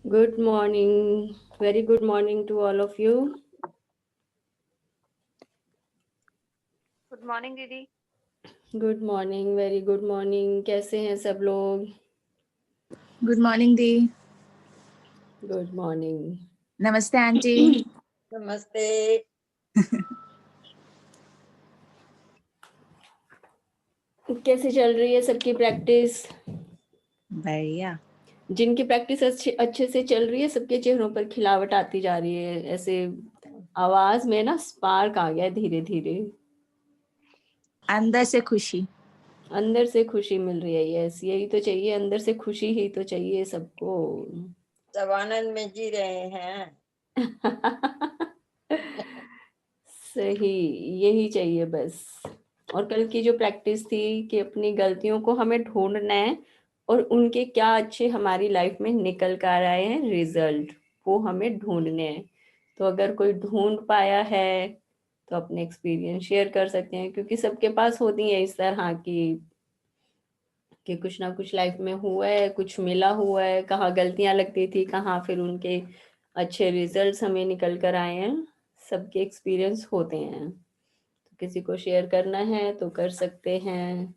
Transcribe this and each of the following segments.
Good morning. Very good morning to all of you. Good morning दीदी। Good morning. Very good morning. कैसे हैं सब लोग? Good morning दी। Good morning. नमस्ते aunty. नमस्ते। कैसे चल रही है सबकी प्रैक्टिस? बढ़िया। जिनकी प्रैक्टिस अच्छे से चल रही है सबके चेहरों पर खिलावट आती जा रही है। ऐसे आवाज में ना स्पार्क आ गया धीरे धीरे। अंदर से खुशी। अंदर से खुशी मिल रही है। यस, यही तो चाहिए। अंदर से खुशी ही तो चाहिए सबको। सब आनंद में जी रहे हैं। सही, यही चाहिए बस। और कल की जो प्रैक्टिस थी कि अपनी गलतियों को हमें ढूंढना है और उनके क्या अच्छे हमारी लाइफ में निकल कर आए हैं रिजल्ट, वो हमें ढूंढने हैं। तो अगर कोई ढूंढ पाया है तो अपने एक्सपीरियंस शेयर कर सकते हैं, क्योंकि सबके पास होती है इस तरह की कि कुछ ना कुछ लाइफ में हुआ है, कुछ मिला हुआ है, कहाँ गलतियां लगती थी, कहाँ फिर उनके अच्छे रिजल्ट्स हमें निकल कर आए हैं। सबके एक्सपीरियंस होते हैं। तो किसी को शेयर करना है तो कर सकते हैं।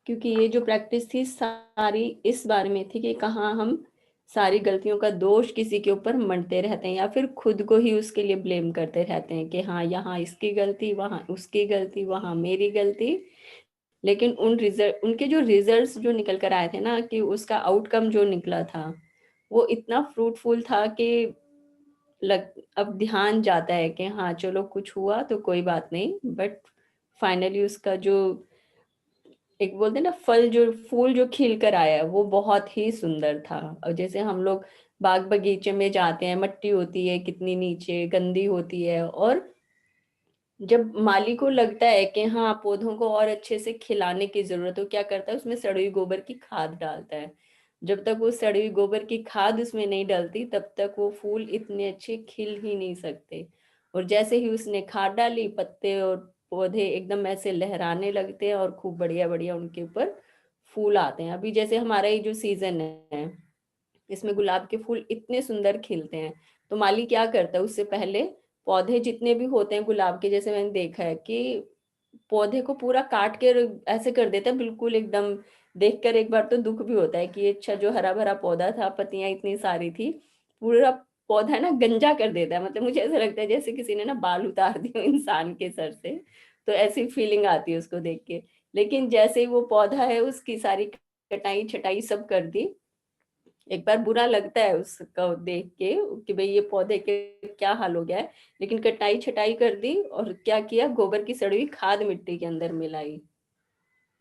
क्योंकि ये जो प्रैक्टिस थी सारी इस बारे में थी कि कहाँ हम सारी गलतियों का दोष किसी के ऊपर मढ़ते रहते हैं या फिर खुद को ही उसके लिए ब्लेम करते रहते हैं कि हाँ, यहाँ इसकी गलती, वहाँ उसकी गलती, वहाँ मेरी गलती। लेकिन उनके जो रिजल्ट्स जो निकल कर आए थे ना, कि उसका आउटकम जो निकला था वो इतना फ्रूटफुल था कि अब ध्यान जाता है कि हाँ चलो कुछ हुआ तो कोई बात नहीं, बट फाइनली उसका जो एक बोलते हैं ना फल, जो फूल जो खिल कर आया वो बहुत ही सुंदर था। और जैसे हम लोग बाग बगीचे में जाते हैं, मट्टी होती है कितनी नीचे गंदी होती है, और जब माली को लगता है कि हाँ पौधों को और अच्छे से खिलाने की जरूरत हो, क्या करता है उसमें सड़ी हुई गोबर की खाद डालता है। जब तक वो सड़ी हुई गोबर की खाद उसमें नहीं डलती तब तक वो फूल इतने अच्छे खिल ही नहीं सकते। और जैसे ही उसने खाद डाली, पत्ते और पौधे एकदम ऐसे लहराने लगते हैं और खूब बढ़िया बढ़िया उनके ऊपर फूल आते हैं। अभी जैसे हमारा ये जो सीजन है इसमें गुलाब के फूल इतने सुंदर खिलते हैं। तो माली क्या करता है, उससे पहले पौधे जितने भी होते हैं गुलाब के, जैसे मैंने देखा है कि पौधे को पूरा काट के ऐसे कर देता है बिल्कुल एकदम। देखकर एक बार तो दुख भी होता है कि ये अच्छा जो हरा भरा पौधा था, पत्तियां इतनी सारी थी, पूरा पौधा ना गंजा कर देता है। मतलब मुझे ऐसा लगता है जैसे किसी ने ना बाल उतार दिए इंसान के सर से। तो ऐसी फीलिंग आती है उसको देख के। लेकिन जैसे ही वो पौधा है उसकी सारी कटाई छटाई सब कर दी, एक बार बुरा लगता है उसको देख के कि भाई ये पौधे के क्या हाल हो गया है। लेकिन कटाई छटाई कर दी और क्या किया, गोबर की सड़ी हुई खाद मिट्टी के अंदर मिलाई,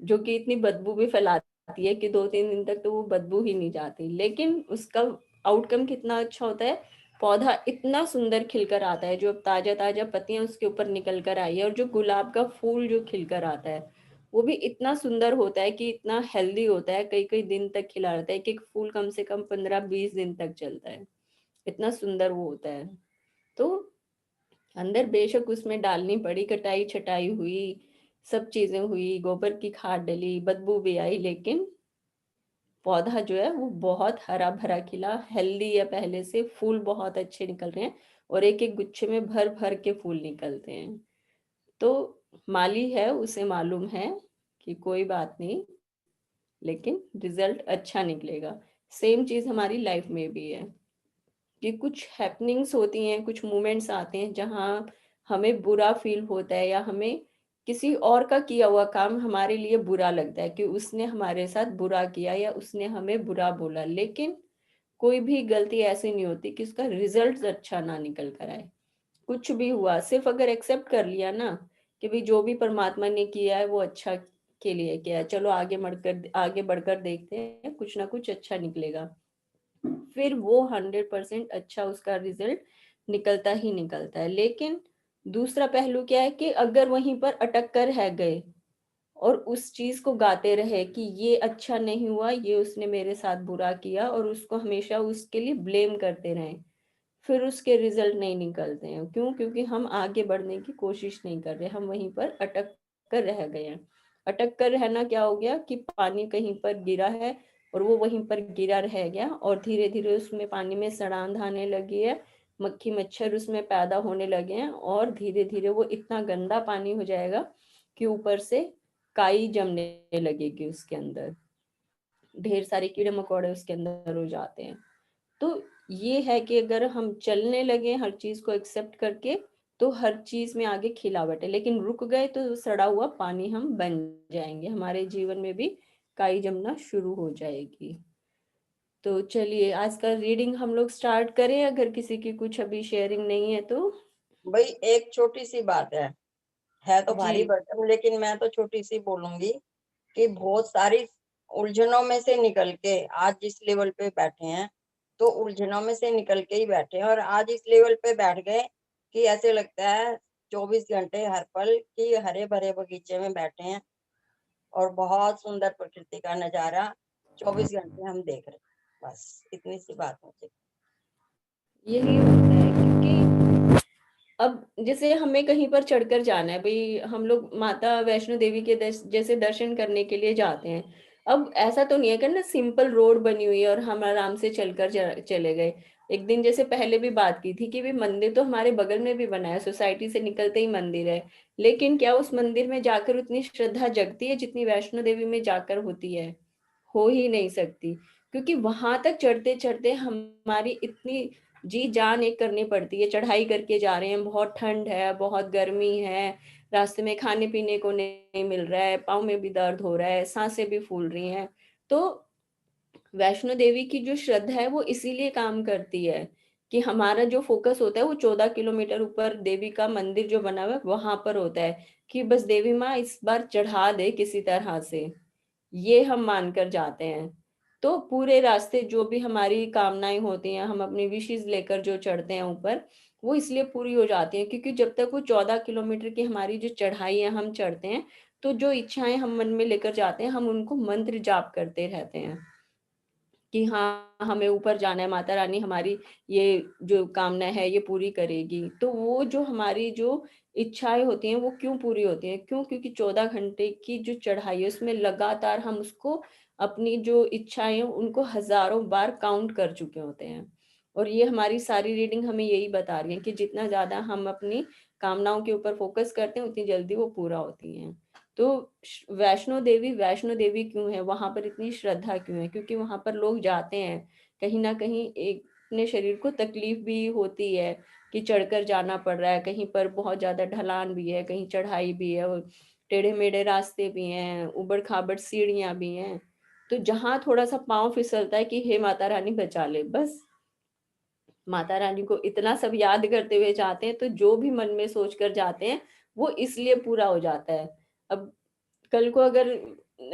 जो कि इतनी बदबू भी फैलाती है कि 2-3 दिन तक तो वो बदबू ही नहीं जाती। लेकिन उसका आउटकम कितना अच्छा होता है, पौधा इतना सुंदर खिलकर आता है, जो ताजा ताजा पत्तियां उसके ऊपर निकल कर आई है, और जो गुलाब का फूल जो खिलकर आता है वो भी इतना सुंदर होता है कि इतना हेल्दी होता है, कई कई दिन तक खिला रहता है। एक एक फूल कम से कम 15-20 दिन तक चलता है, इतना सुंदर वो होता है। तो अंदर बेशक उसमें डालनी पड़ी, कटाई छटाई हुई, सब चीजें हुई, गोबर की खाद डली, बदबू भी आई, लेकिन पौधा जो है वो बहुत हरा भरा खिला, हेल्दी है पहले से, फूल बहुत अच्छे निकल रहे हैं और एक एक गुच्छे में भर भर के फूल निकलते हैं। तो माली है, उसे मालूम है कि कोई बात नहीं, लेकिन रिजल्ट अच्छा निकलेगा। सेम चीज हमारी लाइफ में भी है कि कुछ हैपनिंग्स होती हैं, कुछ मोमेंट्स आते हैं जहाँ हमें बुरा फील होता है, या हमें किसी और का किया हुआ काम हमारे लिए बुरा लगता है कि उसने हमारे साथ बुरा किया या उसने हमें बुरा बोला। लेकिन कोई भी गलती ऐसी नहीं होती कि उसका रिजल्ट अच्छा ना निकल कर आए। कुछ भी हुआ, सिर्फ अगर एक्सेप्ट कर लिया ना कि भाई जो भी परमात्मा ने किया है वो अच्छा के लिए किया है, चलो आगे बढ़कर देखते हैं, कुछ ना कुछ अच्छा निकलेगा, फिर वो 100% अच्छा उसका रिजल्ट निकलता ही निकलता है। लेकिन दूसरा पहलू क्या है कि अगर वहीं पर अटक कर रह गए और उस चीज को गाते रहे कि ये अच्छा नहीं हुआ, ये उसने मेरे साथ बुरा किया, और उसको हमेशा उसके लिए ब्लेम करते रहे, फिर उसके रिजल्ट नहीं निकलते हैं। क्यों? क्योंकि हम आगे बढ़ने की कोशिश नहीं कर रहे, हम वहीं पर अटक कर रह गए हैं। अटक कर रहना क्या हो गया कि पानी कहीं पर गिरा है और वो वहीं पर गिरा रह गया, और धीरे धीरे उसमें पानी में सड़ांध आने लगी है, मक्खी मच्छर उसमें पैदा होने लगे हैं, और धीरे धीरे वो इतना गंदा पानी हो जाएगा कि ऊपर से काई जमने लगेगी, उसके अंदर ढेर सारे कीड़े मकोड़े उसके अंदर हो जाते हैं। तो ये है कि अगर हम चलने लगे हर चीज को एक्सेप्ट करके, तो हर चीज में आगे खिलावट है, लेकिन रुक गए तो सड़ा हुआ पानी हम बन जाएंगे, हमारे जीवन में भी काई जमना शुरू हो जाएगी। तो चलिए आज का रीडिंग हम लोग स्टार्ट करें, अगर किसी की कुछ अभी शेयरिंग नहीं है तो। भाई एक छोटी सी बात है तो भारी जी भरकम, लेकिन मैं तो छोटी सी बोलूंगी कि बहुत सारी उलझनों में से निकल के आज जिस लेवल पे बैठे हैं, तो उलझनों में से निकल के ही बैठे हैं, और आज इस लेवल पे बैठ गए कि ऐसे लगता है 24 घंटे हर पल कि हरे भरे बगीचे में बैठे हैं और बहुत सुंदर प्रकृति का नजारा 24 घंटे हम देख रहे हैं। बस इतनी सी बात मुझे। यही होता है, क्योंकि अब जैसे हमें कहीं पर चढ़कर जाना है भाई, हम लोग माता वैष्णो देवी के जैसे दर्शन करने के लिए जाते हैं। अब ऐसा तो नहीं है कि ना सिंपल रोड बनी हुई है और हम आराम से चलकर चले गए। एक दिन जैसे पहले भी बात की थी कि भी मंदिर तो हमारे बगल में भी बना है, सोसाइटी से निकलते ही मंदिर है, लेकिन क्या उस मंदिर में जाकर उतनी श्रद्धा जगती है जितनी वैष्णो देवी में जाकर होती है? हो ही नहीं सकती, क्योंकि वहां तक चढ़ते चढ़ते हमारी इतनी जी जान एक करनी पड़ती है, चढ़ाई करके जा रहे हैं, बहुत ठंड है, बहुत गर्मी है, रास्ते में खाने पीने को नहीं मिल रहा है, पाँव में भी दर्द हो रहा है, सांसें भी फूल रही हैं। तो वैष्णो देवी की जो श्रद्धा है वो इसीलिए काम करती है कि हमारा जो फोकस होता है वो 14 किलोमीटर ऊपर देवी का मंदिर जो बना हुआ है वहां पर होता है, कि बस देवी माँ इस बार चढ़ा दे किसी तरह से, ये हम मानकर जाते हैं। तो पूरे रास्ते जो भी हमारी कामनाएं होती हैं, हम अपनी विशेष लेकर जो चढ़ते हैं ऊपर, वो इसलिए पूरी हो जाती हैं क्योंकि जब तक वो 14 किलोमीटर की हमारी जो चढ़ाई है हम चढ़ते हैं, तो जो इच्छाएं हम मन में लेकर जाते हैं हम उनको मंत्र जाप करते रहते हैं कि हाँ हमें ऊपर जाना है, माता रानी हमारी ये जो कामना है ये पूरी करेगी। तो वो जो हमारी जो इच्छाएं होती हैं वो क्यों पूरी होती हैं? क्यों? क्योंकि 14 घंटे की जो चढ़ाई है उसमें लगातार हम उसको अपनी जो इच्छाएं हैं उनको हजारों बार काउंट कर चुके होते हैं। और ये हमारी सारी रीडिंग हमें यही बता रही है कि जितना ज्यादा हम अपनी कामनाओं के ऊपर फोकस करते हैं उतनी जल्दी वो पूरा होती हैं। तो वैष्णो देवी क्यों है, वहां पर इतनी श्रद्धा क्यों है? क्योंकि वहां पर लोग जाते हैं, कहीं ना कहीं एक अपने शरीर को तकलीफ भी होती है कि चढ़कर जाना पड़ रहा है, कहीं पर बहुत ज्यादा ढलान भी है, कहीं चढ़ाई भी है, और टेढ़े मेढ़े रास्ते भी हैं, उबड़ खाबड़ सीढ़ियां भी हैं। तो जहां थोड़ा सा पाँव फिसलता है कि हे माता रानी बचा ले, बस माता रानी को इतना सब याद करते हुए जाते हैं, तो जो भी मन में सोच कर जाते हैं वो इसलिए पूरा हो जाता है। अब कल को अगर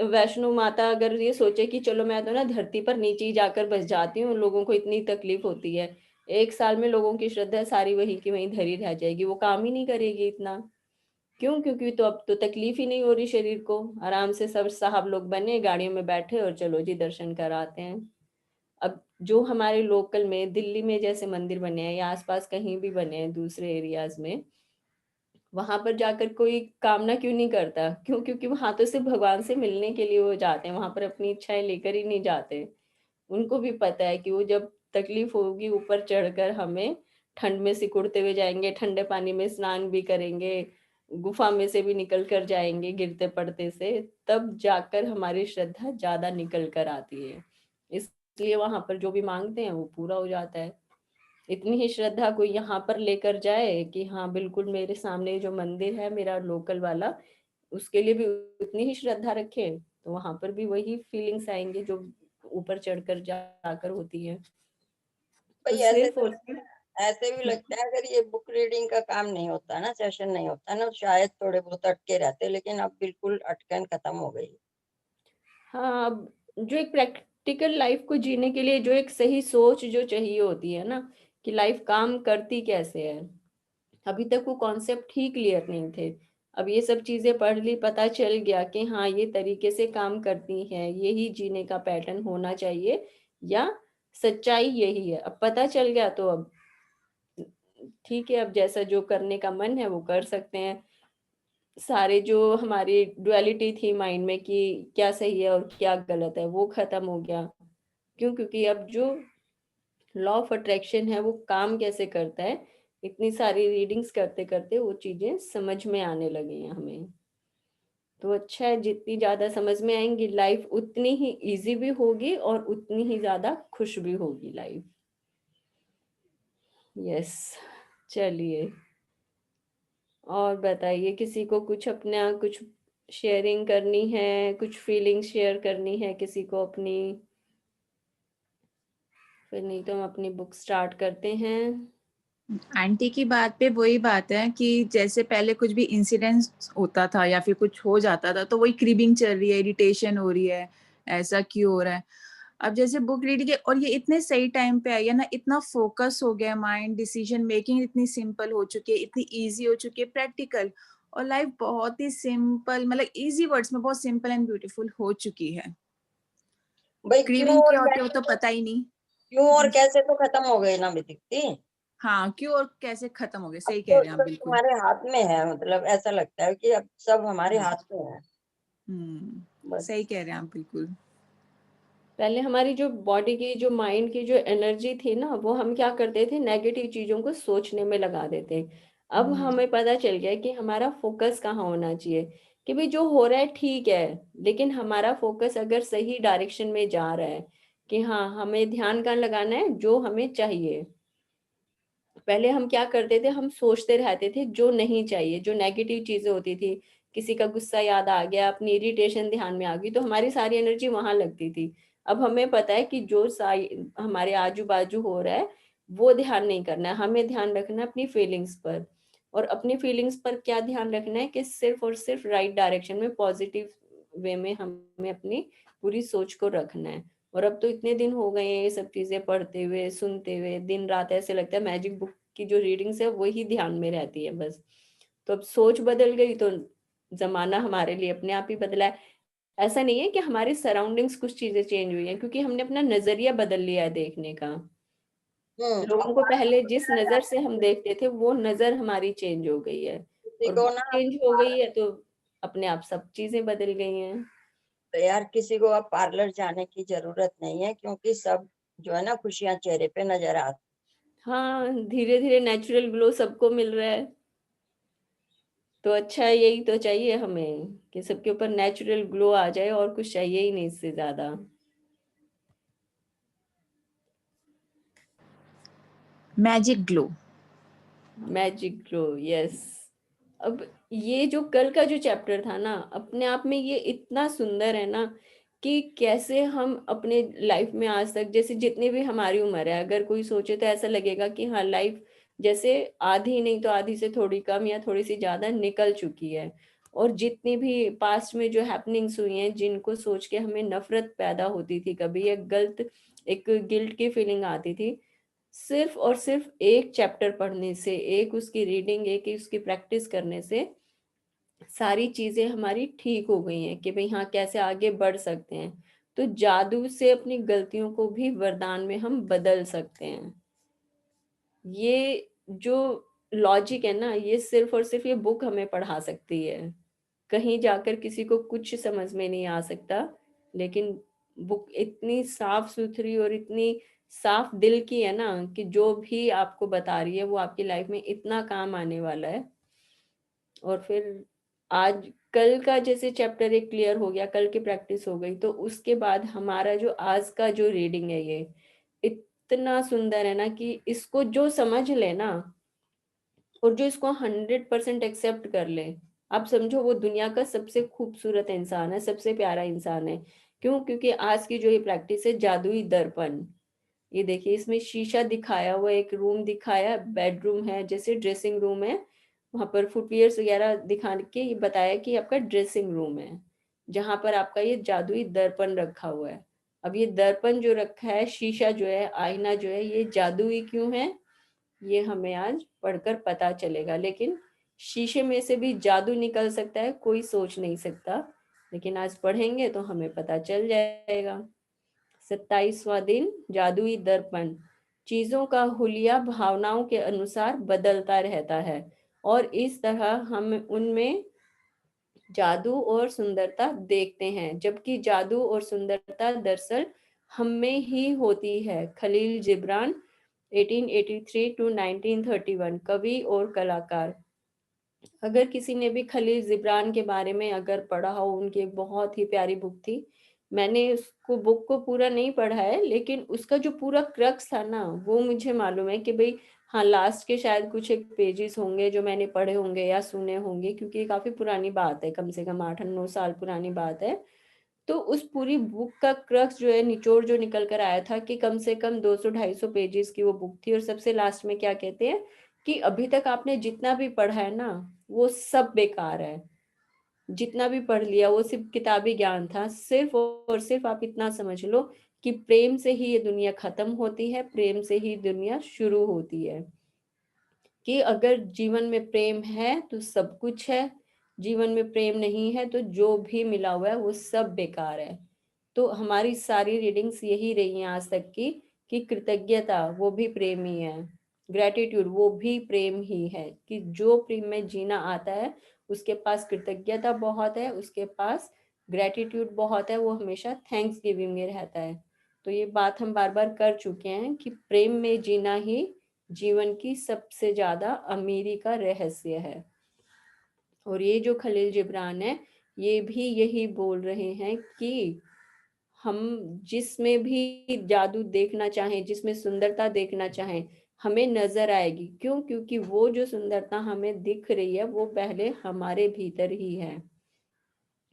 वैष्णो माता अगर ये सोचे कि चलो मैं तो ना धरती पर नीचे ही जाकर बस जाती हूँ, लोगों को इतनी तकलीफ होती है, 1 साल में लोगों की श्रद्धा सारी वहीं की वहीं धरी रह जाएगी, वो काम ही नहीं करेगी इतना। क्यों? क्योंकि तो अब तो तकलीफ ही नहीं हो रही शरीर को, आराम से सब साहब लोग बने गाड़ियों में बैठे और चलो जी दर्शन कराते हैं। अब जो हमारे लोकल में दिल्ली में जैसे मंदिर बने हैं या आसपास कहीं भी बने हैं दूसरे एरियाज में, वहां पर जाकर कोई कामना क्यों नहीं करता? क्यों? क्योंकि वहां तो सिर्फ भगवान से मिलने के लिए वो जाते हैं, वहां पर अपनी इच्छाएं लेकर ही नहीं जाते। उनको भी पता है कि वो जब तकलीफ होगी ऊपर चढ़कर, हमें ठंड में सिकुड़ते हुए जाएंगे, ठंडे पानी में स्नान भी करेंगे, गुफा में से भी निकल कर जाएंगे गिरते पड़ते से, तब जाकर हमारी श्रद्धा ज्यादा निकल कर आती है। इसलिए वहां पर जो भी मांगते हैं वो पूरा हो जाता है। इतनी ही श्रद्धा कोई यहाँ पर लेकर जाए कि हाँ बिल्कुल मेरे सामने जो मंदिर है मेरा लोकल वाला, उसके लिए भी उतनी ही श्रद्धा रखे, तो वहां पर भी वही फीलिंग्स आएंगे जो ऊपर चढ़कर जाकर होती है। भाई तो सिर्फ और सिर्फ ऐसे भी लगता है अगर ये बुक रीडिंग का काम नहीं होता ना, सेशन नहीं होता ना, तो शायद थोड़े बहुत अटके रहते, लेकिन अब बिल्कुल अटकन खत्म हो गई। हाँ, अब जो एक प्रैक्टिकल लाइफ को जीने के लिए जो एक सही सोच जो चाहिए होती है ना, कि लाइफ काम करती कैसे है, अभी तक वो कॉन्सेप्ट ही क्लियर नहीं थे। अब ये सब चीजें पढ़ ली, पता चल गया कि हाँ ये तरीके से काम करती है, यही जीने का पैटर्न होना चाहिए, या सच्चाई यही है, अब पता चल गया तो अब ठीक है, अब जैसा जो करने का मन है वो कर सकते हैं। सारे जो हमारी डुअलिटी थी माइंड में कि क्या सही है और क्या गलत है, वो खत्म हो गया। क्यों? क्योंकि अब जो लॉ ऑफ अट्रैक्शन है वो काम कैसे करता है, इतनी सारी रीडिंग्स करते करते वो चीजें समझ में आने लगी हैं हमें। तो अच्छा है, जितनी ज्यादा समझ में आएंगी लाइफ उतनी ही इजी भी होगी और उतनी ही ज्यादा खुश भी होगी लाइफ। यस, चलिए और बताइए, किसी को कुछ अपना कुछ शेयरिंग करनी है, कुछ फीलिंग शेयर करनी है किसी को अपनी? फिर नहीं तो हम अपनी बुक स्टार्ट करते हैं। आंटी की बात पे वही बात है कि जैसे पहले कुछ भी इंसिडेंट होता था या फिर कुछ हो जाता था तो वही क्रीबिंग चल रही है, इरिटेशन हो रही है, ऐसा क्यों हो रहा है। अब जैसे बुक रीडिंग और ये इतने सही टाइम पे आई है ना, इतना फोकस हो गया माइंड, डिसीजन मेकिंग इतनी सिंपल हो चुकी है, इतनी इजी हो चुकी है, प्रैक्टिकल, और लाइफ बहुत ही सिंपल, मतलब इजी वर्ड्स में बहुत सिंपल एंड ब्यूटीफुल हो चुकी है। भाई क्रीविंग क्या होती है वो तो पता ही नहीं। क्यों और कैसे तो खत्म हो गए ना दीप्ति। हाँ, क्यों और कैसे खत्म हो गए, अब सही कह तो रहे हैं आप सब बिल्कुल। तुम्हारे हाथ में है, मतलब ऐसा लगता है कि अब सब हमारे हाँ। हाथ में है। बस सही कह रहे हैं आप बिल्कुल। पहले हमारी जो बॉडी की, जो माइंड की जो एनर्जी थी ना, वो हम क्या करते थे, नेगेटिव चीजों को सोचने में लगा देते। अब हमें पता चल गया कि हमारा फोकस कहाँ होना चाहिए, कि भाई जो हो रहा है ठीक है, लेकिन हमारा फोकस अगर सही डायरेक्शन में जा रहा है, कि हाँ हमें ध्यान कहाँ लगाना है, जो हमें चाहिए। पहले हम क्या करते थे, हम सोचते रहते थे जो नहीं चाहिए, जो नेगेटिव चीजें होती थी, किसी का गुस्सा याद आ गया, अपनी इरिटेशन ध्यान में आ गई, तो हमारी सारी एनर्जी वहां लगती थी। अब हमें पता है कि जो हमारे आजू बाजू हो रहा है वो ध्यान नहीं करना है, हमें ध्यान रखना है अपनी फीलिंग्स पर। और अपनी फीलिंग्स पर क्या ध्यान रखना है, कि सिर्फ और सिर्फ राइट डायरेक्शन में, पॉजिटिव वे में हमें अपनी पूरी सोच को रखना है। और अब तो इतने दिन हो गए हैं ये सब चीजें पढ़ते हुए, सुनते हुए, दिन रात ऐसे लगता है मैजिक बुक की जो रीडिंग्स है वही ध्यान में रहती है बस। तो अब सोच बदल गई तो जमाना हमारे लिए अपने आप ही बदला है। ऐसा नहीं है कि हमारी सराउंडिंग्स कुछ चीजें चेंज हुई हैं, क्योंकि हमने अपना नजरिया बदल लिया है देखने का। अब लोगों को पहले जिस नजर से हम देखते थे वो नजर हमारी चेंज हो गई है, किसी और को वो ना चेंज हो गई है तो अपने आप सब चीजें बदल गई हैं। तो यार किसी को अब पार्लर जाने की जरूरत नहीं है, क्योंकि सब जो है ना खुशियां चेहरे पे नजर आती। हाँ, धीरे धीरे नेचुरल ग्लो सबको मिल रहा है। तो अच्छा है, यही तो चाहिए हमें, कि सबके ऊपर नेचुरल ग्लो आ जाए, और कुछ चाहिए ही नहीं इससे ज्यादा। Magic glow. Magic glow, yes. अब ये जो कल का जो चैप्टर था ना, अपने आप में ये इतना सुंदर है ना, कि कैसे हम अपने लाइफ में आज तक, जैसे जितनी भी हमारी उम्र है, अगर कोई सोचे तो ऐसा लगेगा कि हाँ लाइफ जैसे आधी नहीं तो आधी से थोड़ी कम या थोड़ी सी ज्यादा निकल चुकी है। और जितनी भी पास्ट में जो हैपनिंग्स हुई हैं, जिनको सोच के हमें नफरत पैदा होती थी, कभी एक गलत, एक गिल्ट की फीलिंग आती थी, सिर्फ और सिर्फ एक चैप्टर पढ़ने से, एक उसकी रीडिंग, एक उसकी प्रैक्टिस करने से सारी चीजें हमारी ठीक हो गई हैं, कि भाई हाँ कैसे आगे बढ़ सकते हैं। तो जादू से अपनी गलतियों को भी वरदान में हम बदल सकते हैं। ये जो लॉजिक है ना, ये सिर्फ और सिर्फ ये बुक हमें पढ़ा सकती है। कहीं जाकर किसी को कुछ समझ में नहीं आ सकता, लेकिन बुक इतनी साफ सुथरी और इतनी साफ दिल की है ना, कि जो भी आपको बता रही है वो आपकी लाइफ में इतना काम आने वाला है। और फिर आज कल का जैसे चैप्टर एक क्लियर हो गया, कल की प्रैक्टिस हो गई, तो उसके बाद हमारा जो आज का जो रीडिंग है ये इतना सुंदर है ना, कि इसको जो समझ ले ना, और जो इसको 100% एक्सेप्ट कर ले, आप समझो वो दुनिया का सबसे खूबसूरत इंसान है, सबसे प्यारा इंसान है। क्यों? क्योंकि आज की जो ये प्रैक्टिस है, जादुई दर्पण, ये देखिए इसमें शीशा दिखाया हुआ, एक रूम दिखाया, बेडरूम है, जैसे ड्रेसिंग रूम है, वहां पर फुटवियर्स वगैरह दिखा के ये बताया कि आपका ड्रेसिंग रूम है, जहां पर आपका ये जादुई दर्पण रखा हुआ है। अब ये दर्पण जो रखा है, शीशा जो है, आईना जो है, ये जादुई क्यों है, ये हमें आज पढ़कर पता चलेगा। लेकिन शीशे में से भी जादू निकल सकता है, कोई सोच नहीं सकता, लेकिन आज पढ़ेंगे तो हमें पता चल जाएगा। 27वां दिन, जादुई दर्पण। चीजों का हुलिया भावनाओं के अनुसार बदलता रहता है, और इस तरह हम उनमें जादू और सुंदरता देखते हैं, जबकि जादू और सुंदरता दरअसल हम में ही होती है। खलील जिब्रान 1883 टू 1931 कवि और कलाकार। अगर किसी ने भी खलील जिब्रान के बारे में अगर पढ़ा हो, उनकी एक बहुत ही प्यारी बुक थी। मैंने उसको बुक को पूरा नहीं पढ़ा है, लेकिन उसका जो पूरा क्रक्स था ना, वो मुझे मालूम है कि भाई हाँ, लास्ट के शायद कुछ एक पेजेस होंगे जो मैंने पढ़े होंगे या सुने होंगे, क्योंकि ये काफी पुरानी बात है, कम से कम 8-9 साल पुरानी बात है। तो उस पूरी बुक का क्रक्स जो है, निचोड़ जो निकल कर आया था कि कम से कम 200-250 पेजेस की वो बुक थी, और सबसे लास्ट में क्या कहते हैं कि अभी तक आपने जितना भी पढ़ा है ना, वो सब बेकार है। जितना भी पढ़ लिया वो सिर्फ किताबी ज्ञान था। सिर्फ और सिर्फ आप इतना समझ लो कि प्रेम से ही ये दुनिया खत्म होती है, प्रेम से ही दुनिया शुरू होती है। कि अगर जीवन में प्रेम है तो सब कुछ है, जीवन में प्रेम नहीं है तो जो भी मिला हुआ है वो सब बेकार है। तो हमारी सारी रीडिंग्स यही रही हैं आज तक की, कि कृतज्ञता वो भी प्रेम ही है, ग्रेटिट्यूड वो भी प्रेम ही है। कि जो प्रेम में जीना आता है उसके पास कृतज्ञता बहुत है, उसके पास ग्रेटिट्यूड बहुत है, वो हमेशा थैंक्स गिविंग में रहता है। तो ये बात हम बार बार कर चुके हैं कि प्रेम में जीना ही जीवन की सबसे ज्यादा अमीरी का रहस्य है। और ये जो खलील जिब्रान है, ये भी यही बोल रहे हैं कि हम जिसमें भी जादू देखना चाहें, जिसमें सुंदरता देखना चाहें, हमें नजर आएगी। क्यों? क्योंकि वो जो सुंदरता हमें दिख रही है वो पहले हमारे भीतर ही है।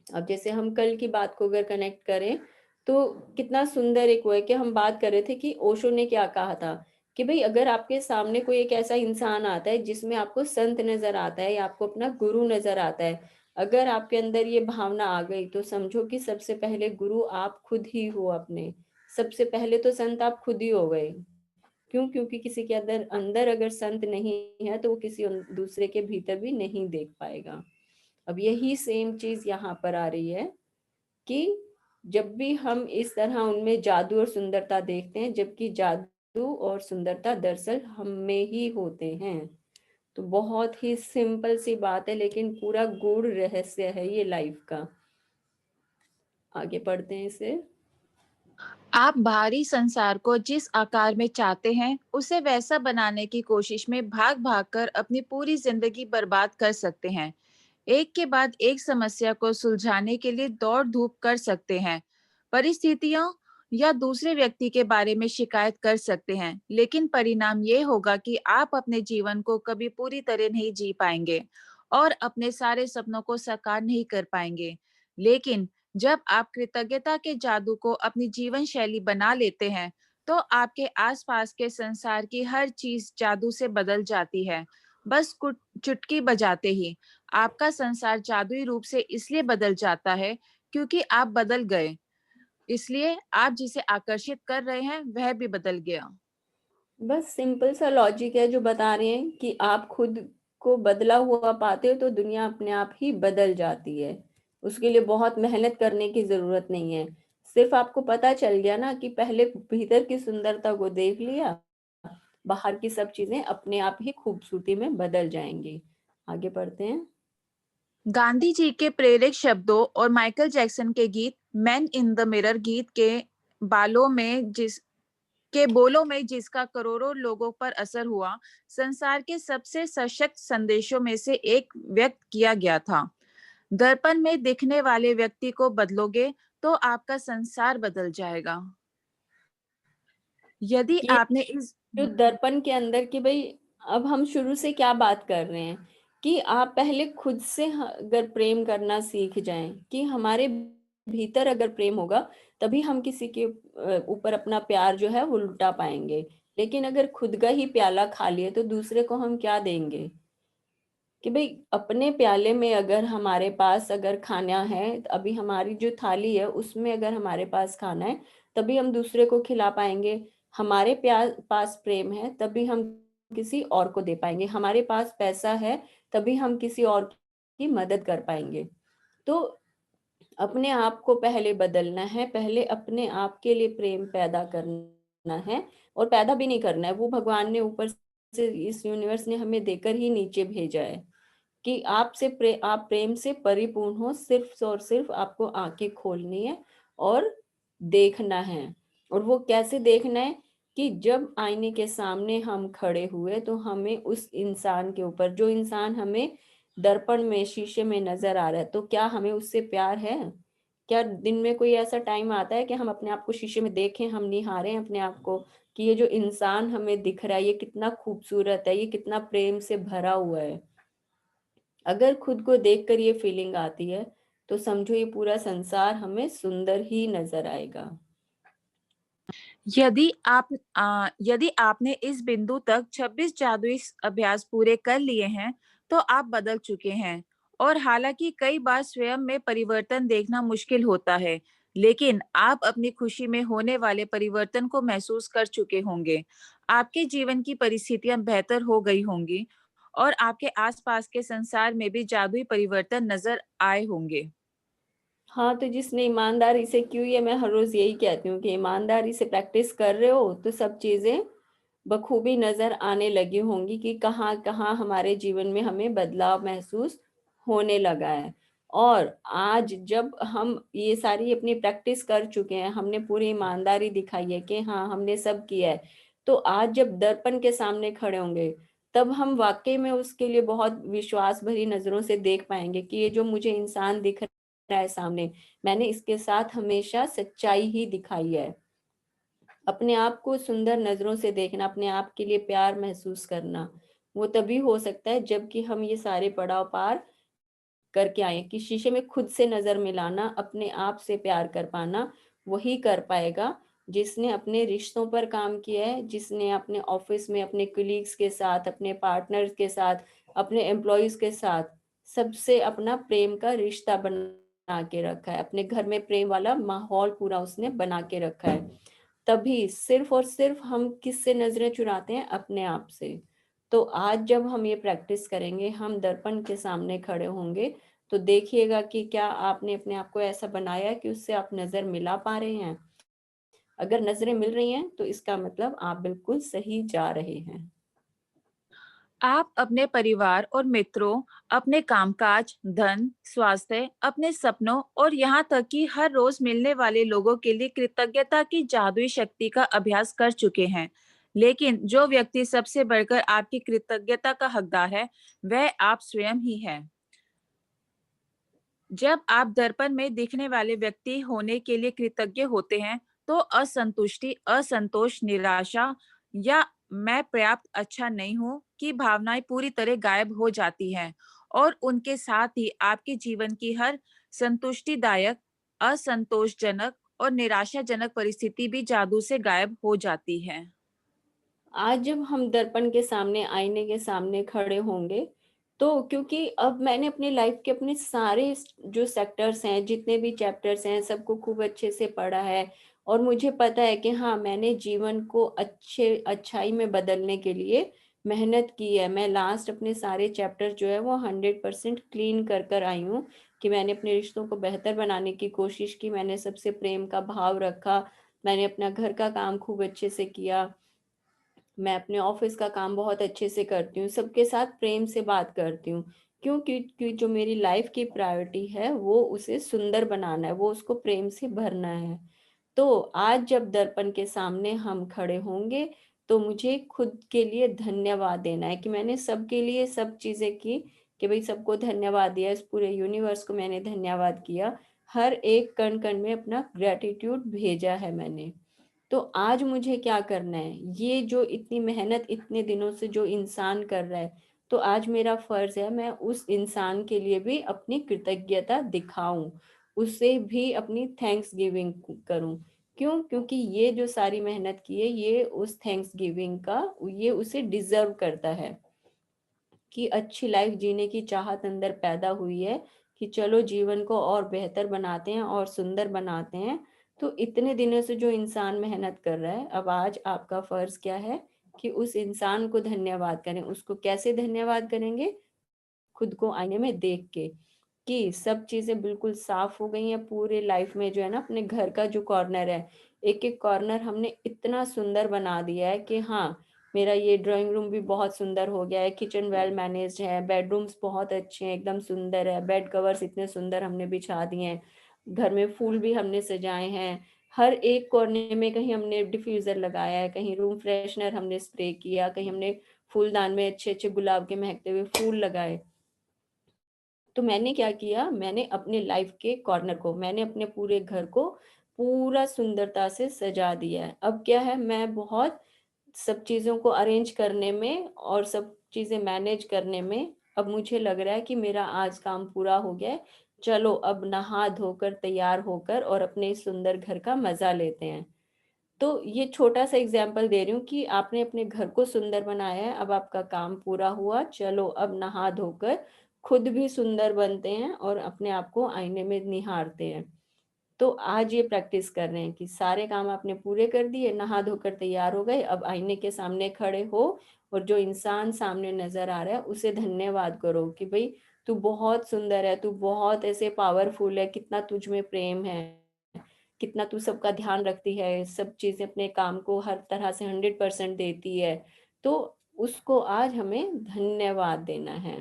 अब जैसे हम कल की बात को अगर कनेक्ट करें तो कितना सुंदर एक वो है कि हम बात कर रहे थे कि ओशो ने क्या कहा था कि भाई अगर आपके सामने कोई एक ऐसा इंसान आता है जिसमें आपको संत नजर आता है या आपको अपना गुरु नजर आता है, अगर आपके अंदर ये भावना आ गई तो समझो कि सबसे पहले गुरु आप खुद ही हो अपने, सबसे पहले तो संत आप खुद ही हो गए। क्यों? क्योंकि किसी के अंदर अंदर अगर संत नहीं है तो वो किसी दूसरे के भीतर भी नहीं देख पाएगा। अब यही सेम चीज यहाँ पर आ रही है कि जब भी हम इस तरह उनमें जादू और सुंदरता देखते हैं, जबकि जादू और सुंदरता दरअसल हम में ही होते हैं। तो बहुत ही सिंपल सी बात है, लेकिन पूरा गूढ़ रहस्य है ये लाइफ का। आगे पढ़ते हैं इसे। आप बाहरी संसार को जिस आकार में चाहते हैं उसे वैसा बनाने की कोशिश में भाग भाग कर अपनी पूरी जिंदगी बर्बाद कर सकते हैं। एक के बाद एक समस्या को सुलझाने के लिए दौड़ धूप कर सकते हैं, परिस्थितियों या दूसरे व्यक्ति के बारे में शिकायत कर सकते हैं, लेकिन परिणाम ये होगा कि आप अपने जीवन को कभी पूरी तरह नहीं जी पाएंगे और अपने सारे सपनों को साकार नहीं कर पाएंगे। लेकिन जब आप कृतज्ञता के जादू को अपनी जीवन शैली बना लेते हैं, तो आपके आसपास के संसार की हर चीज जादू से बदल जाती है। बस कुछ चुटकी बजाते ही आपका संसार जादुई रूप से इसलिए बदल जाता है क्योंकि आप बदल गए। इसलिए आप जिसे आकर्षित कर रहे हैं वह भी बदल गया। बस सिंपल सा लॉजिक है जो बता रहे हैं कि आप खुद को बदला हुआ पाते हो तो दुनिया अपने आप ही बदल जाती है। उसके लिए बहुत मेहनत करने की जरूरत नहीं है। सिर्फ आपको पता चल गया ना कि पहले भीतर की सुंदरता को देख लिया, बाहर की सब चीजें अपने आप ही खूबसूरती में बदल जाएंगी। आगे पढ़ते हैं। गांधी जी के प्रेरक शब्दों और माइकल जैक्सन के गीत मैन इन द मिरर गीत के बोलों में जिसका करोड़ों लोगों पर असर हुआ, संसार के सबसे सशक्त संदेशों में से एक व्यक्त किया गया था। दर्पण में दिखने वाले व्यक्ति को बदलोगे तो आपका संसार बदल जाएगा। यदि कि आपने इस जो दर्पण के अंदर की भाई, अब हम शुरू से क्या बात कर रहे हैं कि आप पहले खुद से अगर प्रेम करना सीख जाएं, कि हमारे भीतर अगर प्रेम होगा तभी हम किसी के ऊपर अपना प्यार जो है वो लुटा पाएंगे। लेकिन अगर खुद का ही प्याला खाली है तो दूसरे को हम क्या देंगे? कि भाई अपने प्याले में अगर हमारे पास अगर खाना है, अभी हमारी जो थाली है उसमें अगर हमारे पास खाना है तभी हम दूसरे को खिला पाएंगे। हमारे पास प्रेम है तभी हम किसी और को दे पाएंगे। हमारे पास पैसा है तभी हम किसी और की मदद कर पाएंगे। तो अपने आप को पहले बदलना है, पहले अपने आप के लिए प्रेम पैदा करना है। और पैदा भी नहीं करना है, वो भगवान ने ऊपर से, इस यूनिवर्स ने हमें देकर ही नीचे भेजा है। कि आप प्रेम से परिपूर्ण हो, सिर्फ और सिर्फ आपको आंखें खोलनी है और देखना है। और वो कैसे देखना है कि जब आईने के सामने हम खड़े हुए तो हमें उस इंसान के ऊपर, जो इंसान हमें दर्पण में शीशे में नजर आ रहा है, तो क्या हमें उससे प्यार है? क्या दिन में कोई ऐसा टाइम आता है कि हम अपने आप को शीशे में देखें, हम निहारें अपने आप को कि ये जो इंसान हमें दिख रहा है ये कितना खूबसूरत है, ये कितना प्रेम से भरा हुआ है? अगर खुद को देखकर ये फीलिंग आती है तो समझो ये पूरा संसार हमें सुंदर ही नजर आएगा। यदि आपने इस बिंदु तक 26 जादुई अभ्यास पूरे कर लिए हैं, तो आप बदल चुके हैं। और हालांकि कई बार स्वयं में परिवर्तन देखना मुश्किल होता है, लेकिन आप अपनी खुशी में होने वाले परिवर्तन को महसूस कर चुके होंगे। आपके जीवन की परिस्थितियां बेहतर हो गई होंगी और आपके आसपास के संसार में भी जादुई परिवर्तन नजर आए होंगे। हाँ, तो जिसने ईमानदारी से, क्यों ये मैं हर रोज यही कहती हूँ कि ईमानदारी से प्रैक्टिस कर रहे हो तो सब चीजें बखूबी नजर आने लगी होंगी कि कहाँ कहाँ हमारे जीवन में हमें बदलाव महसूस होने लगा है। और आज जब हम ये सारी अपनी प्रैक्टिस कर चुके हैं, हमने पूरी ईमानदारी दिखाई है कि हाँ हमने सब किया है, तो आज जब दर्पण के सामने खड़े होंगे तब हम वाकई में उसके लिए बहुत विश्वास भरी नजरों से देख पाएंगे कि ये जो मुझे इंसान दिख रहा है सामने, मैंने इसके साथ हमेशा सच्चाई ही दिखाई है। अपने आप को सुंदर नजरों से देखना, अपने आप के लिए प्यार महसूस करना, वो तभी हो सकता है जबकि हम ये सारे पड़ाव पार करके आए। कि शीशे में खुद से नजर मिलाना, अपने आप से प्यार कर पाना, वही कर पाएगा जिसने अपने रिश्तों पर काम किया है, जिसने अपने ऑफिस में अपने कलीग्स के साथ, अपने पार्टनर्स के साथ, अपने एम्प्लॉयज के साथ सबसे अपना प्रेम का रिश्ता बना के रखा है, अपने घर में प्रेम वाला माहौल पूरा उसने बना के रखा है। तभी सिर्फ और सिर्फ हम किससे नजरें चुराते हैं? अपने आप से। तो आज जब हम ये प्रैक्टिस करेंगे, हम दर्पण के सामने खड़े होंगे, तो देखिएगा कि क्या आपने अपने आप को ऐसा बनाया है कि उससे आप नजर मिला पा रहे हैं। अगर नजरें मिल रही हैं तो इसका मतलब आप बिल्कुल सही जा रहे हैं। आप अपने परिवार और मित्रों, अपने कामकाज, धन, स्वास्थ्य, अपने सपनों और यहाँ तक कि हर रोज मिलने वाले लोगों के लिए कृतज्ञता की जादुई शक्ति का अभ्यास कर चुके हैं। लेकिन जो व्यक्ति सबसे बढ़कर आपकी कृतज्ञता का हकदार है, वह आप स्वयं ही हैं। जब आप दर्पण में दिखने वाले व्यक्ति होने के लिए कृतज्ञ होते हैं, तो असंतुष्टि, असंतोष, निराशा या मैं पर्याप्त अच्छा नहीं हूं की भावनाएं पूरी तरह गायब हो जाती हैं और उनके साथ ही आपके जीवन की हर संतुष्टिदायक, असंतोषजनक और निराशाजनक परिस्थिति भी जादू से गायब हो जाती है। आज जब हम दर्पण के सामने, आईने के सामने खड़े होंगे, तो क्योंकि अब मैंने अपनी लाइफ के अपने सारे जो सेक्टर्स हैं, जितने भी चैप्टर्स हैं, सबको खूब अच्छे से पढ़ा है और मुझे पता है कि हाँ मैंने जीवन को अच्छाई में बदलने के लिए मेहनत की है। मैं लास्ट अपने सारे चैप्टर जो है वो 100% क्लीन कर कर आई हूँ कि मैंने अपने रिश्तों को बेहतर बनाने की कोशिश की, मैंने सबसे प्रेम का भाव रखा, मैंने अपना घर का काम खूब अच्छे से किया, मैं अपने ऑफिस का काम बहुत अच्छे से करती हूँ, सबके साथ प्रेम से बात करती हूँ। क्यों? क्योंकि जो मेरी लाइफ की प्रायोरिटी है वो उसे सुंदर बनाना है, वो उसको प्रेम से भरना है। तो आज जब दर्पण के सामने हम खड़े होंगे तो मुझे खुद के लिए धन्यवाद देना है कि मैंने सबके लिए सब चीजें की, कि भाई सबको धन्यवाद दिया, इस पूरे यूनिवर्स को मैंने धन्यवाद किया, हर एक कण कण में अपना ग्रेटिट्यूड भेजा है मैंने। तो आज मुझे क्या करना है? ये जो इतनी मेहनत इतने दिनों से जो इंसान कर रहा है, तो आज मेरा फर्ज है मैं उस इंसान के लिए भी अपनी कृतज्ञता दिखाऊं, उसे भी अपनी थैंक्स गिविंग करूं। क्यों? क्योंकि ये जो सारी मेहनत की है ये उस थैंक्स गिविंग का, ये उसे डिजर्व करता है कि अच्छी लाइफ जीने की चाहत अंदर पैदा हुई है कि चलो जीवन को और बेहतर बनाते हैं और सुंदर बनाते हैं। तो इतने दिनों से जो इंसान मेहनत कर रहा है, अब आज आपका फर्ज क्या है कि उस इंसान को धन्यवाद करें। उसको कैसे धन्यवाद करेंगे? खुद को आईने में देख के कि सब चीजें बिल्कुल साफ हो गई हैं पूरे लाइफ में। जो है ना, अपने घर का जो कॉर्नर है, एक एक कॉर्नर हमने इतना सुंदर बना दिया है कि हाँ मेरा ये ड्राइंग रूम भी बहुत सुंदर हो गया है, किचन वेल मैनेज्ड है, बेडरूम्स बहुत अच्छे हैं, एकदम सुंदर है, बेड कवर्स इतने सुंदर हमने बिछा दिए हैं, घर में फूल भी हमने सजाए हैं, हर एक कोने में कहीं हमने डिफ्यूजर लगाया है, कहीं रूम फ्रेशनर हमने स्प्रे किया, कहीं हमने फूलदान में अच्छे अच्छे गुलाब के महकते हुए फूल लगाए। तो मैंने क्या किया, मैंने अपने लाइफ के कॉर्नर को, मैंने अपने पूरे घर को पूरा सुंदरता से सजा दिया है। अब क्या है, मैं बहुत सब चीज़ों को अरेंज करने में और सब चीज़ें मैनेज करने में अब मुझे लग रहा है कि मेरा आज काम पूरा हो गया है। चलो अब नहा धोकर तैयार होकर और अपने इस सुंदर घर का मज़ा लेते हैं। तो ये छोटा-सा एग्ज़ाम्पल दे रही हूँ कि आपने अपने घर को सुंदर बनाया है, अब आपका काम पूरा हुआ, चलो अब नहा धोकर खुद भी सुंदर बनते हैं और अपने आप को आईने में निहारते हैं। तो आज ये प्रैक्टिस कर रहे हैं कि सारे काम आपने पूरे कर दिए, नहा धोकर तैयार हो गए, अब आईने के सामने खड़े हो और जो इंसान सामने नज़र आ रहा है उसे धन्यवाद करो कि भई तू बहुत सुंदर है, तू बहुत ऐसे पावरफुल है, कितना तुझ में प्रेम है, कितना तू सबका ध्यान रखती है, सब चीज़ें अपने काम को हर तरह से 100% देती है। तो उसको आज हमें धन्यवाद देना है,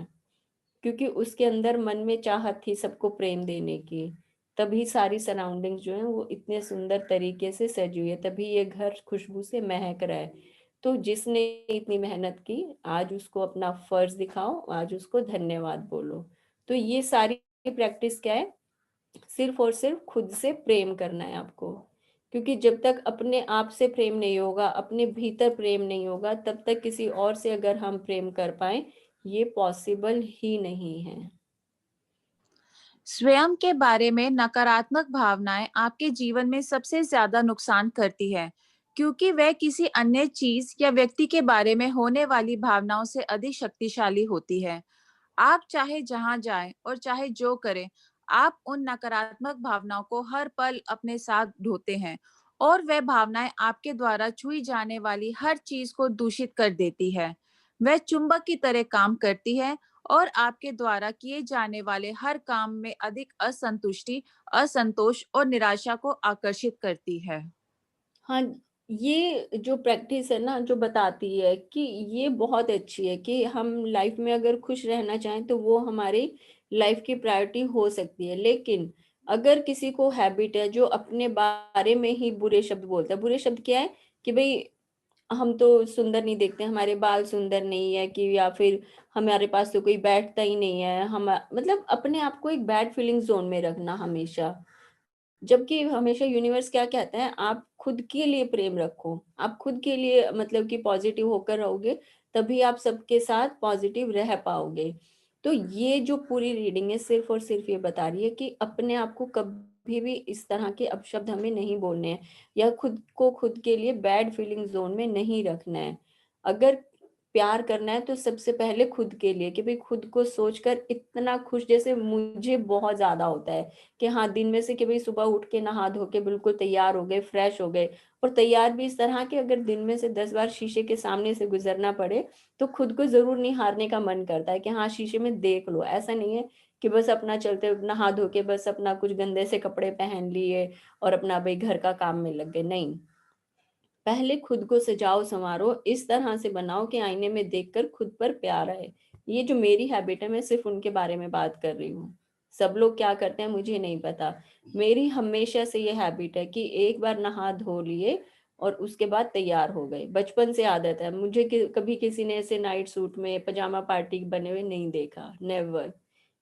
क्योंकि उसके अंदर मन में चाहत थी सबको प्रेम देने की। तभी सारी सराउंडिंग्स जो हैं वो इतने सुंदर तरीके से सजी हुई है, तभी ये घर खुशबू से महक रहा है। तो जिसने इतनी मेहनत की, आज उसको अपना फर्ज़ दिखाओ, आज उसको धन्यवाद बोलो। तो ये सारी प्रैक्टिस क्या है, सिर्फ और सिर्फ खुद से प्रेम करना है आपको, क्योंकि जब तक अपने आप से प्रेम नहीं होगा, अपने भीतर प्रेम नहीं होगा, तब तक किसी और से अगर हम प्रेम कर पाए, ये पॉसिबल ही नहीं है। स्वयं के बारे में नकारात्मक भावनाएं आपके जीवन में सबसे ज्यादा नुकसान करती है, क्योंकि वह किसी अन्य चीज या व्यक्ति के बारे में होने वाली भावनाओं से अधिक शक्तिशाली होती है। आप चाहे जहां जाएं और चाहे जो करें, आप उन नकारात्मक भावनाओं को हर पल अपने साथ ढोते हैं, और वह भावनाएं आपके द्वारा छुई जाने वाली हर चीज को दूषित कर देती है। वह चुंबक की तरह काम करती है और आपके द्वारा किए जाने वाले हर काम में अधिक असंतुष्टि, असंतोष और निराशा को आकर्षित करती है। हाँ, ये जो प्रैक्टिस है ना, जो बताती है कि ये बहुत अच्छी है कि हम लाइफ में अगर खुश रहना चाहें तो वो हमारी लाइफ की प्रायोरिटी हो सकती है। लेकिन अगर किसी को हैबिट है जो अपने बारे में ही बुरे शब्द बोलता है, बुरे शब्द क्या है कि भई हम तो सुंदर नहीं दिखते, हमारे बाल सुंदर नहीं है, कि या फिर हमारे पास तो कोई बैठता ही नहीं है, हम मतलब अपने आप को एक बैड फीलिंग ज़ोन में रखना हमेशा। जबकि हमेशा यूनिवर्स क्या कहता है, आप खुद के लिए प्रेम रखो, आप खुद के लिए मतलब कि पॉजिटिव होकर रहोगे, तभी आप सबके साथ पॉजिटिव रह पाओगे। तो ये जो पूरी रीडिंग है सिर्फ और सिर्फ ये बता रही है कि अपने आप को कभी भी इस तरह के अपशब्द हमें नहीं बोलने हैं, या खुद को खुद के लिए बैड फीलिंग जोन में नहीं रखना है। अगर प्यार करना है तो सबसे पहले खुद के लिए, कि भाई खुद को सोचकर इतना खुश, जैसे मुझे बहुत ज्यादा होता है कि हाँ, दिन में से कि भाई सुबह उठ के नहा धो के बिल्कुल तैयार हो गए, फ्रेश हो गए, और तैयार भी इस तरह के अगर दिन में से 10 बार शीशे के सामने से गुजरना पड़े तो खुद को जरूर निहारने का मन करता है कि हाँ, शीशे में देख लो। ऐसा नहीं है कि बस अपना चलते नहा धो के बस अपना कुछ गंदे से कपड़े पहन लिए और अपना भाई घर का काम में लग गए, नहीं। पहले खुद को सजाओ संवारो, इस तरह से बनाओ कि आईने में देखकर खुद पर प्यार आए। ये जो मेरी हैबिट है, मैं सिर्फ उनके बारे में बात कर रही हूँ, सब लोग क्या करते हैं मुझे नहीं पता। मेरी हमेशा से ये हैबिट है कि एक बार नहा धो लिए और उसके बाद तैयार हो गए। बचपन से आदत है मुझे कि कभी किसी ने ऐसे नाइट सूट में पजामा पार्टी बने हुए नहीं देखा, नेवर।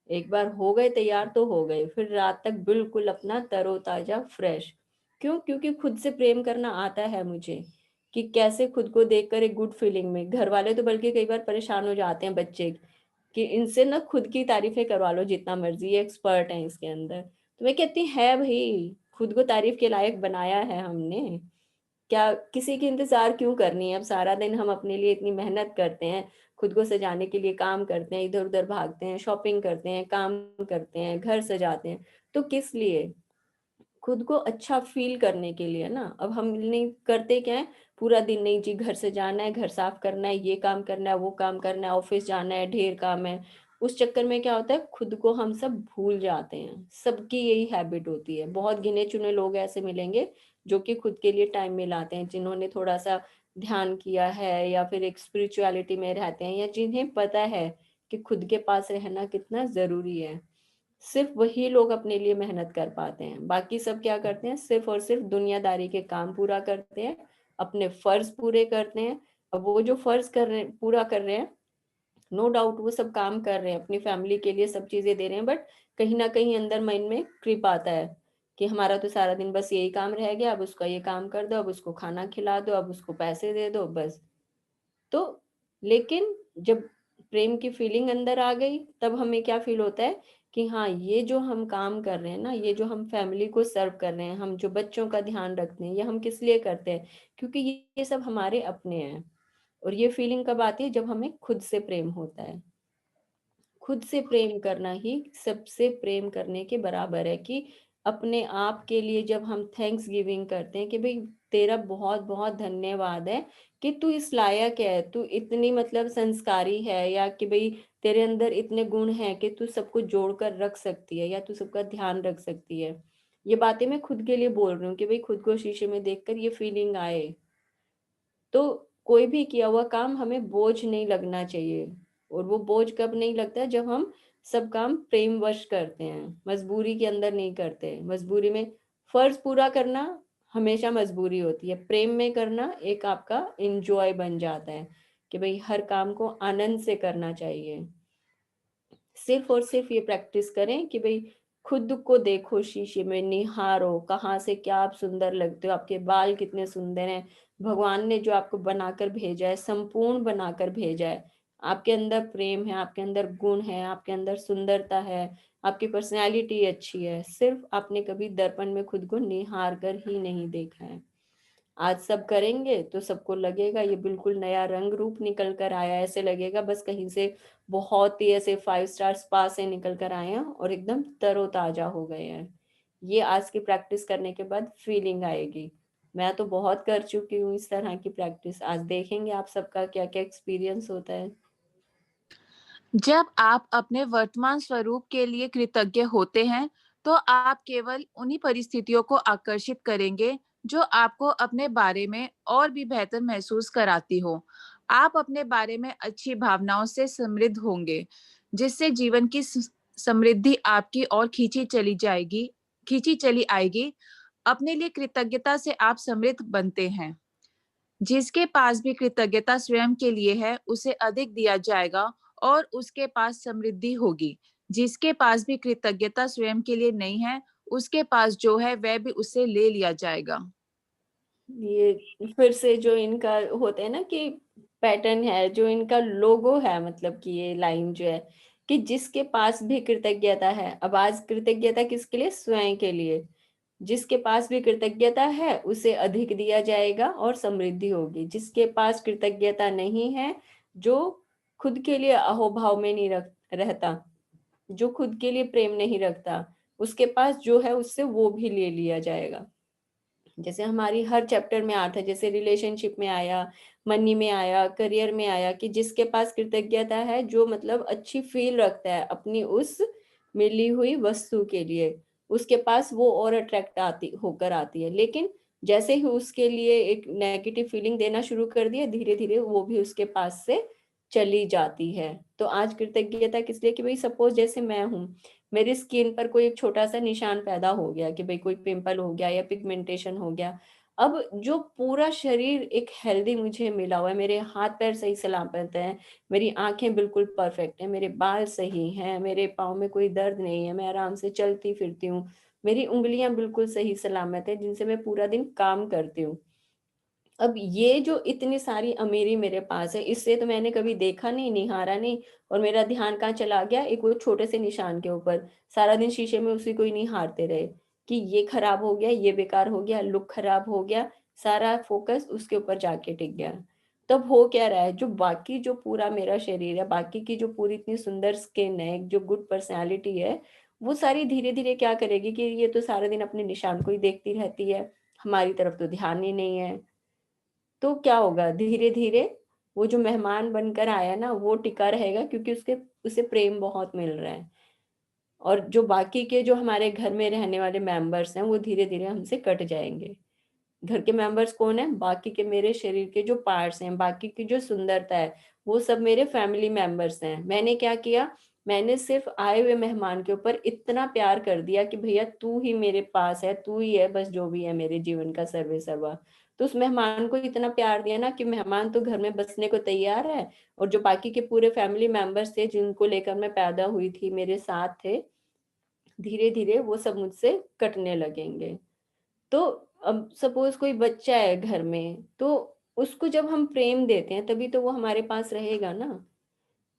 एक बार हो गए तैयार तो हो गए, फिर रात तक बिल्कुल अपना तरोताजा फ्रेश। क्यों? क्योंकि खुद से प्रेम करना आता है मुझे, कि कैसे खुद को देखकर एक गुड फीलिंग में, घर वाले तो बल्कि कई बार परेशान हो जाते हैं बच्चे, कि इनसे ना खुद की तारीफें करवा लो जितना मर्जी, ये एक्सपर्ट है इसके अंदर। तो मैं कहती है भाई, खुद को तारीफ के लायक बनाया है हमने, क्या किसी की इंतजार क्यों करनी है? अब सारा दिन हम अपने लिए इतनी मेहनत करते हैं, खुद को सजाने के लिए काम करते हैं, इधर उधर भागते हैं, शॉपिंग करते हैं, काम करते हैं, घर सजाते हैं, तो किस लिए? खुद को अच्छा फ़ील करने के लिए ना। अब हम नहीं करते क्या है, पूरा दिन नहीं जी, घर सजाना है, घर साफ करना है, ये काम करना है, वो काम करना है, ऑफ़िस जाना है, ढेर काम है। उस चक्कर में क्या होता है, खुद को हम सब भूल जाते हैं। सबकी यही हैबिट होती है। बहुत गिने-चुने लोग ऐसे मिलेंगे जो कि खुद के लिए टाइम मिलाते हैं, जिन्होंने थोड़ा-सा ध्यान किया है या फिर एक स्पिरिचुअलिटी में रहते हैं या जिन्हें पता है कि खुद के पास रहना कितना जरूरी है, सिर्फ वही लोग अपने लिए मेहनत कर पाते हैं। बाकी सब क्या करते हैं, सिर्फ और सिर्फ दुनियादारी के काम पूरा करते हैं, अपने फर्ज पूरे करते हैं। अब वो जो फर्ज कर रहे हैं, पूरा कर रहे हैं, नो डाउट वो सब काम कर रहे हैं, अपनी फैमिली के लिए सब चीजें दे रहे हैं, बट कहीं ना कहीं अंदर माइंड में क्रिप आता है कि हमारा तो सारा दिन बस यही काम रह गया, अब उसका ये काम कर दो, अब उसको खाना खिला दो, अब उसको पैसे दे दो, बस। तो लेकिन जब प्रेम की फीलिंग अंदर आ गई, तब हमें क्या फील होता है कि हाँ, ये जो हम काम कर रहे हैं ना, ये जो हम फैमिली को सर्व कर रहे हैं, हम जो बच्चों का ध्यान रखते हैं, ये हम किस लिए करते हैं, क्योंकि ये सब हमारे अपने हैं। और ये फीलिंग कब आती है, जब हमें खुद से प्रेम होता है। खुद से प्रेम करना ही सबसे प्रेम करने के बराबर है, कि अपने आप के लिए जब हम थैंक्स गिविंग करते हैं कि भाई तेरा बहुत बहुत धन्यवाद है कि तू इस लायक है, तू इतनी मतलब संस्कारी है, या कि भाई तेरे अंदर इतने गुण हैं कि तू सबको जोड़ कर रख सकती है या तू सबका ध्यान रख सकती है। ये बातें मैं खुद के लिए बोल रही हूँ कि भाई खुद को शीशे में देखकर ये फीलिंग आए। तो कोई भी किया हुआ काम हमें बोझ नहीं लगना चाहिए। और वो बोझ कब नहीं लगता, जब हम सब काम प्रेमवश करते हैं, मजबूरी के अंदर नहीं करते। मजबूरी में फर्ज पूरा करना हमेशा मजबूरी होती है, प्रेम में करना एक आपका इंजॉय बन जाता है कि भाई हर काम को आनंद से करना चाहिए। सिर्फ और सिर्फ ये प्रैक्टिस करें कि भाई खुद को देखो, शीशे में निहारो, कहाँ से क्या आप सुंदर लगते हो, आपके बाल कितने सुंदर हैं, भगवान ने जो आपको बनाकर भेजा है, संपूर्ण बनाकर भेजा है। आपके अंदर प्रेम है, आपके अंदर गुण है, आपके अंदर सुंदरता है, आपकी पर्सनैलिटी अच्छी है, सिर्फ आपने कभी दर्पण में खुद को निहार कर ही नहीं देखा है। आज सब करेंगे तो सबको लगेगा ये बिल्कुल नया रंग रूप निकल कर आया है, ऐसे लगेगा बस कहीं से बहुत ही ऐसे 5 स्टार स्पा से निकल कर आए हैं और एकदम तरोताजा हो गए हैं। ये आज की प्रैक्टिस करने के बाद फीलिंग आएगी। मैं तो बहुत कर चुकी हूँ इस तरह की प्रैक्टिस, आज देखेंगे आप सबका क्या क्या एक्सपीरियंस होता है। जब आप अपने वर्तमान स्वरूप के लिए कृतज्ञ होते हैं, तो आप केवल उन्हीं परिस्थितियों को आकर्षित करेंगे जो आपको अपने बारे में और भी बेहतर महसूस कराती हो। आप अपने बारे में अच्छी भावनाओं से समृद्ध होंगे, जिससे जीवन की समृद्धि आपकी ओर खींची चली आएगी। अपने लिए कृतज्ञता से आप समृद्ध बनते हैं। जिसके पास भी कृतज्ञता स्वयं के लिए है, उसे अधिक दिया जाएगा और उसके पास समृद्धि होगी। जिसके पास भी कृतज्ञता स्वयं के लिए नहीं है, उसके पास जो है वह भी उससे ले लिया जाएगा। ये फिर से जो इनका होता है ना कि पैटर्न है, जो इनका लोगो है, मतलब कि ये लाइन जो है कि जिसके पास भी कृतज्ञता है। अब आज कृतज्ञता किसके लिए, स्वयं के लिए। जिसके पास भी कृतज्ञता है उसे अधिक दिया जाएगा और समृद्धि होगी। जिसके पास कृतज्ञता नहीं है, जो खुद के लिए अहोभाव में नहीं रहता, जो खुद के लिए प्रेम नहीं रखता, उसके पास जो है उससे वो भी ले लिया जाएगा। जैसे हमारी हर चैप्टर में आता है, जैसे रिलेशनशिप में आया, मनी में आया, करियर में आया, कि जिसके पास कृतज्ञता है, जो मतलब अच्छी फील रखता है अपनी उस मिली हुई वस्तु के लिए, उसके पास वो और अट्रैक्ट आती है। लेकिन जैसे ही उसके लिए एक नेगेटिव फीलिंग देना शुरू कर दिया, धीरे धीरे वो भी उसके पास से चली जाती है। तो आज कृतज्ञता किस लिए, कि भाई सपोज जैसे मैं हूँ, मेरी स्किन पर कोई एक छोटा सा निशान पैदा हो गया, कि भाई कोई पिंपल हो गया या पिगमेंटेशन हो गया। अब जो पूरा शरीर एक हेल्दी मुझे मिला हुआ है, मेरे हाथ पैर सही सलामत हैं, मेरी आंखें बिल्कुल परफेक्ट हैं, मेरे बाल सही हैं, मेरे पाँव में कोई दर्द नहीं है, मैं आराम से चलती फिरती हूँ, मेरी उंगलियां बिल्कुल सही सलामत है जिनसे मैं पूरा दिन काम करती हूँ। अब ये जो इतनी सारी अमीरी मेरे पास है, इससे तो मैंने कभी देखा नहीं, निहारा नहीं, और मेरा ध्यान कहाँ चला गया, एक वो छोटे से निशान के ऊपर। सारा दिन शीशे में उसी को ही निहारते रहे कि ये खराब हो गया, ये बेकार हो गया, लुक खराब हो गया, सारा फोकस उसके ऊपर जाके टिक गया। तब हो क्या रहा है, जो बाकी जो पूरा मेरा शरीर है, बाकी की जो पूरी इतनी सुंदर स्किन है, जो गुड पर्सनैलिटी है, वो सारी धीरे धीरे क्या करेगी कि ये तो सारा दिन अपने निशान को ही देखती रहती है, हमारी तरफ तो ध्यान ही नहीं है। तो क्या होगा, धीरे धीरे वो जो मेहमान बनकर आया ना, वो टिका रहेगा क्योंकि उसे प्रेम बहुत मिल रहा है। और जो बाकी के जो हमारे घर में रहने वाले मेंबर्स हैं, वो धीरे धीरे हमसे कट जाएंगे। घर के मेंबर्स कौन है? बाकी के मेरे शरीर के जो पार्ट्स हैं, बाकी की जो सुंदरता है, वो सब मेरे फैमिली मेंबर्स हैं। मैंने क्या किया, मैंने सिर्फ आए हुए मेहमान के ऊपर इतना प्यार कर दिया कि भैया तू ही मेरे पास है, तू ही है बस जो भी है मेरे जीवन का सर्वे सर्वा। तो उस मेहमान को इतना प्यार दिया ना कि मेहमान तो घर में बसने को तैयार है, और जो बाकी के पूरे फैमिली मेंबर्स थे जिनको लेकर मैं पैदा हुई थी, मेरे साथ थे, धीरे धीरे वो सब मुझसे कटने लगेंगे। तो अब सपोज कोई बच्चा है घर में, तो उसको जब हम प्रेम देते हैं तभी तो वो हमारे पास रहेगा ना।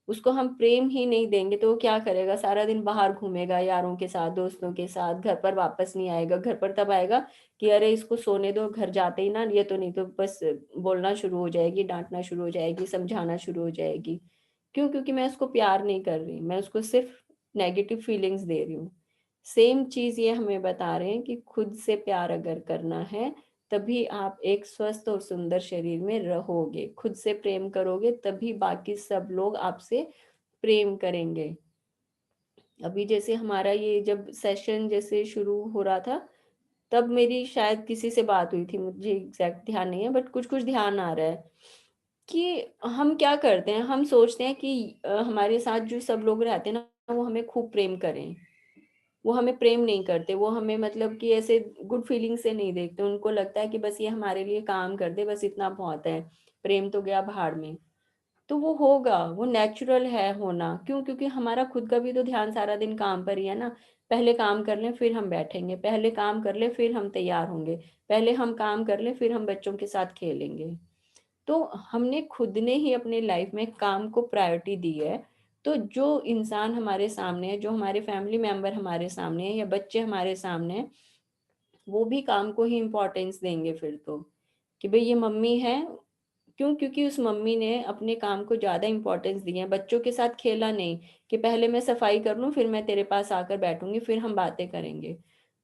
उसको हम प्रेम ही नहीं देंगे तो वो क्या करेगा? सारा दिन बाहर घूमेगा यारों के साथ, दोस्तों के साथ, घर पर वापस नहीं आएगा। घर पर तब आएगा कि अरे इसको सोने दो, घर जाते ही ना, ये तो नहीं तो बस बोलना शुरू हो जाएगी, डांटना शुरू हो जाएगी, समझाना शुरू हो जाएगी। क्यों? क्योंकि मैं उसको प्यार नहीं कर रही, मैं उसको सिर्फ नेगेटिव फीलिंग्स दे रही हूँ। सेम चीज ये हमें बता रहे हैं कि खुद से प्यार अगर करना है तभी आप एक स्वस्थ और सुंदर शरीर में रहोगे। खुद से प्रेम करोगे तभी बाकी सब लोग आपसे प्रेम करेंगे। अभी जैसे हमारा ये जब सेशन जैसे शुरू हो रहा था, तब मेरी शायद किसी से बात हुई थी, मुझे एग्जैक्ट ध्यान नहीं है, बट कुछ कुछ ध्यान आ रहा है कि हम क्या करते हैं, हम सोचते हैं कि हमारे साथ जो सब लोग रहते हैं ना, वो हमें खूब प्रेम करें। वो हमें प्रेम नहीं करते, वो हमें मतलब कि ऐसे गुड फीलिंग से नहीं देखते। उनको लगता है कि बस ये हमारे लिए काम कर दे, बस इतना बहुत है, प्रेम तो गया भाड़ में। तो वो होगा, वो नेचुरल है होना। क्यों? क्योंकि हमारा खुद का भी तो ध्यान सारा दिन काम पर ही है ना। पहले काम कर लें फिर हम बैठेंगे, पहले काम कर लें फिर हम तैयार होंगे, पहले हम काम कर लें फिर हम बच्चों के साथ खेलेंगे। तो हमने खुद ने ही अपने लाइफ में काम को प्रायोरिटी दी है। तो जो इंसान हमारे सामने है, जो हमारे फैमिली मेंबर हमारे सामने है या बच्चे हमारे सामने हैं, वो भी काम को ही इम्पोर्टेंस देंगे फिर तो, कि भाई ये मम्मी है। क्यों? क्योंकि उस मम्मी ने अपने काम को ज्यादा इम्पोर्टेंस दी है, बच्चों के साथ खेला नहीं कि पहले मैं सफाई कर लूं फिर मैं तेरे पास आकर बैठूंगी फिर हम बातें करेंगे।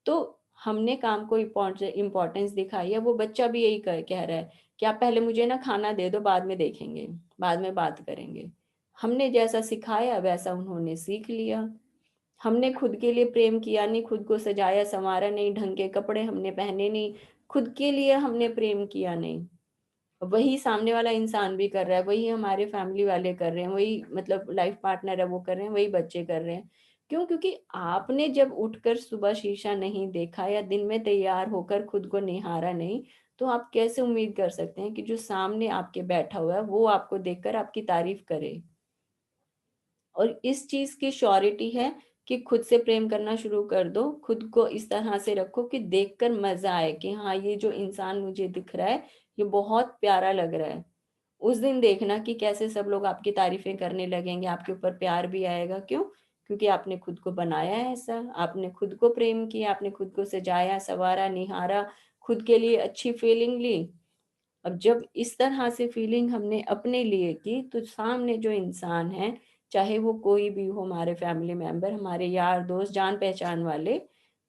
तो हमने काम को इम्पोर्टेंस दिखाई है। वो बच्चा भी यही कह रहा है कि आप पहले मुझे ना खाना दे दो, बाद में देखेंगे, बाद में बात करेंगे। हमने जैसा सिखाया वैसा उन्होंने सीख लिया। हमने खुद के लिए प्रेम किया नहीं, खुद को सजाया संवारा नहीं, ढंग के कपड़े हमने पहने नहीं, खुद के लिए हमने प्रेम किया नहीं। वही सामने वाला इंसान भी कर रहा है, वही हमारे फैमिली वाले कर रहे हैं, वही मतलब लाइफ पार्टनर है वो कर रहे हैं, वही बच्चे कर रहे हैं। क्यों? क्योंकि आपने जब उठकर सुबह शीशा नहीं देखा या दिन में तैयार होकर खुद को निहारा नहीं, तो आप कैसे उम्मीद कर सकते हैं कि जो सामने आपके बैठा हुआ है वो आपको देखकर आपकी तारीफ करे? और इस चीज की श्योरिटी है कि खुद से प्रेम करना शुरू कर दो। खुद को इस तरह से रखो कि देखकर मजा आए कि हाँ ये जो इंसान मुझे दिख रहा है ये बहुत प्यारा लग रहा है। उस दिन देखना कि कैसे सब लोग आपकी तारीफें करने लगेंगे, आपके ऊपर प्यार भी आएगा। क्यों? क्योंकि आपने खुद को बनाया है ऐसा, आपने खुद को प्रेम किया, आपने खुद को सजाया संवारा निहारा, खुद के लिए अच्छी फीलिंग ली। अब जब इस तरह से फीलिंग हमने अपने लिए की तो सामने जो इंसान है, चाहे वो कोई भी हो, हमारे फैमिली मेंबर, हमारे यार दोस्त, जान पहचान वाले,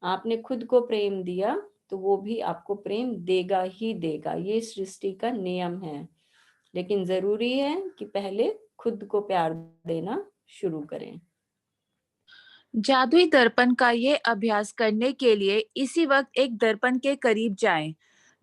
आपने खुद को प्रेम दिया तो वो भी आपको प्रेम देगा ही देगा। ये सृष्टि का नियम है। लेकिन जरूरी है कि पहले खुद को प्यार देना शुरू करें। जादुई दर्पण का ये अभ्यास करने के लिए इसी वक्त एक दर्पण के करीब जाएं।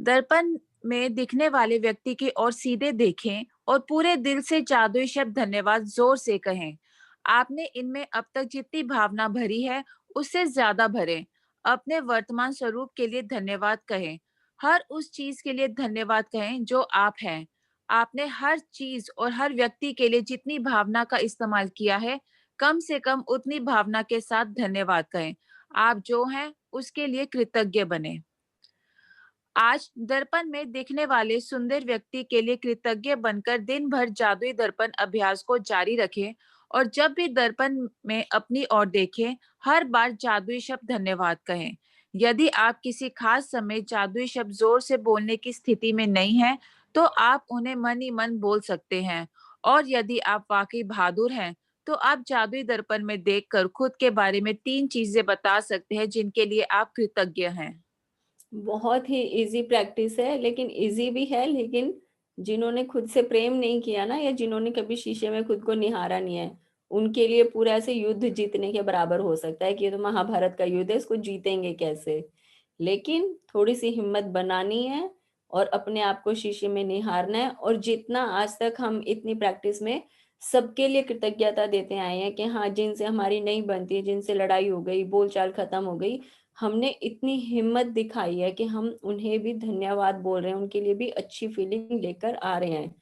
दर्पण में दिखने वाले व्यक्ति की ओर सीधे देखें और पूरे दिल से जादुई शब्द धन्यवाद जोर से कहें। आपने इनमें अब तक जितनी भावना भरी है उससे ज्यादा भरें। अपने वर्तमान स्वरूप के लिए धन्यवाद कहें। हर उस चीज के लिए धन्यवाद कहें जो आप हैं। आपने हर चीज और हर व्यक्ति के लिए जितनी भावना का इस्तेमाल किया है, कम से कम उतनी भावना के साथ धन्यवाद कहें। आप जो हैं उसके लिए कृतज्ञ बने। आज दर्पण में दिखने वाले सुंदर व्यक्ति के लिए कृतज्ञ बनकर दिन भर जादुई दर्पण अभ्यास को जारी रखें और जब भी दर्पण में अपनी ओर देखें, हर बार जादुई शब्द धन्यवाद कहें। यदि आप किसी खास समय जादुई शब्द जोर से बोलने की स्थिति में नहीं हैं, तो आप उन्हें मन ही मन बोल सकते हैं। और यदि आप वाकई बहादुर हैं, तो आप जादुई दर्पण में देखकर खुद के बारे में 3 चीजें बता सकते हैं जिनके लिए आप कृतज्ञ हैं। बहुत ही इजी प्रैक्टिस है, लेकिन इजी भी है। लेकिन जिन्होंने खुद से प्रेम नहीं किया ना, या जिन्होंने कभी शीशे में खुद को निहारा नहीं है, उनके लिए पूरा ऐसे युद्ध जीतने के बराबर हो सकता है कि ये तो महाभारत का युद्ध है, इसको जीतेंगे कैसे। लेकिन थोड़ी सी हिम्मत बनानी है और अपने आप को शीशे में निहारना है। और जितना आज तक हम इतनी प्रैक्टिस में सबके लिए कृतज्ञता देते आए हैं कि हाँ, जिनसे हमारी नहीं बनती, जिनसे लड़ाई हो गई, बोलचाल खत्म हो गई, हमने इतनी हिम्मत दिखाई है कि हम उन्हें भी धन्यवाद बोल रहे हैं, उनके लिए भी अच्छी फीलिंग लेकर आ रहे हैं।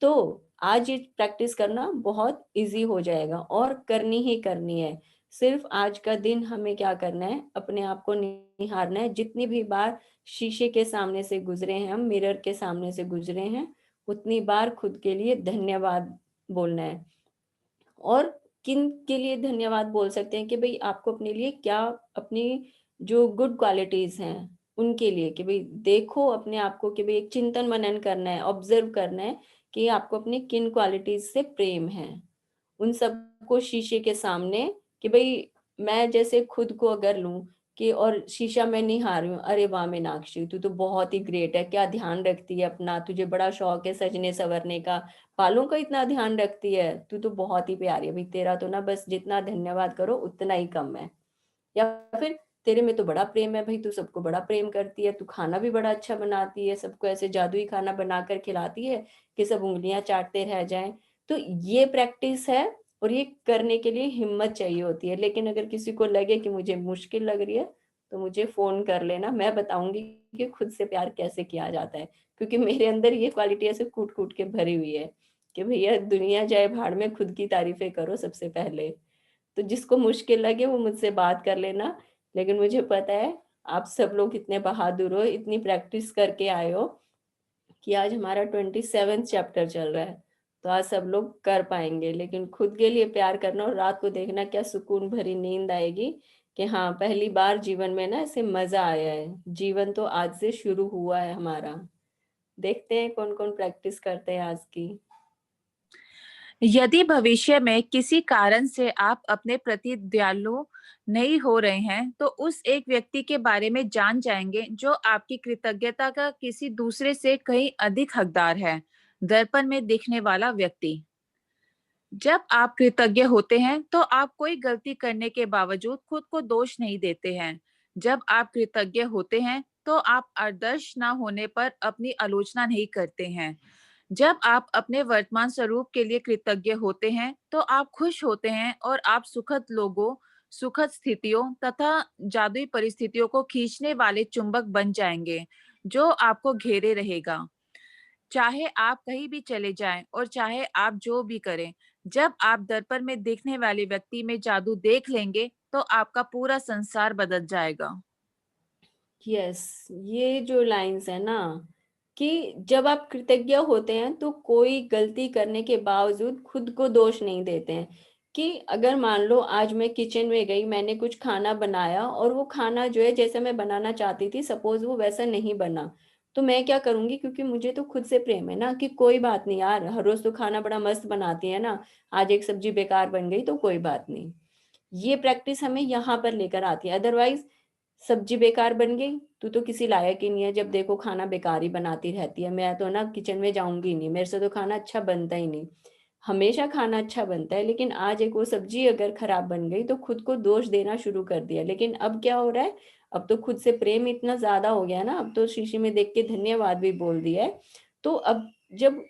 तो आज ये प्रैक्टिस करना बहुत इजी हो जाएगा और करनी ही करनी है। सिर्फ आज का दिन हमें क्या करना है, अपने आप को निहारना है। जितनी भी बार शीशे के सामने से गुजरे हैं, हम मिरर के सामने से गुजरे हैं, उतनी बार खुद के लिए धन्यवाद बोलना है। और किन के लिए धन्यवाद बोल सकते हैं कि भाई आपको अपने लिए क्या, अपनी जो गुड क्वालिटीज हैं उनके लिए, कि भाई देखो अपने आप को, कि भाई एक चिंतन मनन करना है, ऑब्जर्व करना है कि आपको अपनी किन क्वालिटीज से प्रेम है। उन सबको शीशे के सामने, कि भाई मैं जैसे खुद को अगर लूं कि और शीशा में निहार रही हूँ, अरे वाह मीनाक्षी तू तो बहुत ही ग्रेट है, क्या ध्यान रखती है अपना, तुझे बड़ा शौक है सजने संवरने का, बालों का इतना ध्यान रखती है, तू तो बहुत ही प्यारी है भाई, तेरा तो ना बस जितना धन्यवाद करो उतना ही कम है। या फिर तेरे में तो बड़ा प्रेम है भाई, तू सबको बड़ा प्रेम करती है, तू खाना भी बड़ा अच्छा बनाती है, सबको ऐसे जादुई खाना बनाकर खिलाती है कि सब उंगलियां चाटते रह जाएं। तो ये प्रैक्टिस है और ये करने के लिए हिम्मत चाहिए होती है। लेकिन अगर किसी को लगे कि मुझे मुश्किल लग रही है तो मुझे फोन कर लेना, मैं बताऊंगी कि खुद से प्यार कैसे किया जाता है। क्योंकि मेरे अंदर ये क्वालिटी ऐसे कूट कूट के भरी हुई है कि भैया दुनिया जाए भाड़ में, खुद की तारीफें करो सबसे पहले। तो जिसको मुश्किल लगे वो मुझसे बात कर लेना। लेकिन मुझे पता है आप सब लोग इतने बहादुर हो, इतनी प्रैक्टिस करके आए हो कि आज हमारा 27th चैप्टर चल रहा है। तो आज सब लोग कर पाएंगे। लेकिन खुद के लिए प्यार करना और रात को देखना क्या सुकून भरी नींद आएगी कि हाँ, पहली बार जीवन में ना ऐसे मजा आया है, जीवन तो आज से शुरू हुआ है हमारा। देखते हैं कौन कौन प्रैक्टिस करते हैं आज की। यदि भविष्य में किसी कारण से आप अपने प्रति दयालु नहीं हो रहे हैं, तो उस एक व्यक्ति के बारे में जान जाएंगे जो आपकी कृतज्ञता का किसी दूसरे से कहीं अधिक हकदार है। दर्पण में दिखने वाला व्यक्ति। जब आप कृतज्ञ होते हैं, तो आप कोई गलती करने के बावजूद खुद को दोष नहीं देते हैं। जब आप कृतज्ञ होते हैं, तो आप आदर्श ना होने पर अपनी आलोचना नहीं करते हैं। जब आप अपने वर्तमान स्वरूप के लिए कृतज्ञ होते हैं, तो आप खुश होते हैं और आप सुखद लोगों, सुखद स्थितियों तथा जादुई परिस्थितियों को खींचने वाले चुंबक बन जाएंगे, जो आपको घेरे रहेगा। चाहे आप कहीं भी चले जाएं और चाहे आप जो भी करें, जब आप दर्पण में दिखने वाले व्यक्ति में जादू देख लेंगे, तो आपका पूरा संसार बदल जाएगा। यस, ये जो लाइंस है ना, कि जब आप कृतज्ञ होते हैं तो कोई गलती करने के बावजूद खुद को दोष नहीं देते हैं। कि अगर मान लो आज मैं किचन में गई, मैंने कुछ खाना बनाया और वो खाना जो है जैसा मैं बनाना चाहती थी, सपोज वो वैसा नहीं बना, तो मैं क्या करूंगी, क्योंकि मुझे तो खुद से प्रेम है ना, कि कोई बात नहीं यार, हर रोज तो खाना बड़ा मस्त बनाती है ना, आज एक सब्जी बेकार बन गई तो कोई बात नहीं। ये प्रैक्टिस हमें यहाँ पर लेकर आती है। अदरवाइज सब्जी बेकार बन गई, तू तो किसी लायक ही नहीं है, जब देखो खाना बेकार ही बनाती रहती है, मैं तो ना किचन में जाऊंगी नहीं, मेरे से तो खाना अच्छा बनता ही नहीं। हमेशा खाना अच्छा बनता है, लेकिन आज एक वो सब्जी अगर खराब बन गई तो खुद को दोष देना शुरू कर दिया। लेकिन अब क्या हो रहा है, अब तो खुद से प्रेम इतना ज्यादा हो गया ना, अब तो शीशे में देख के धन्यवाद भी बोल दिया है। तो अब जब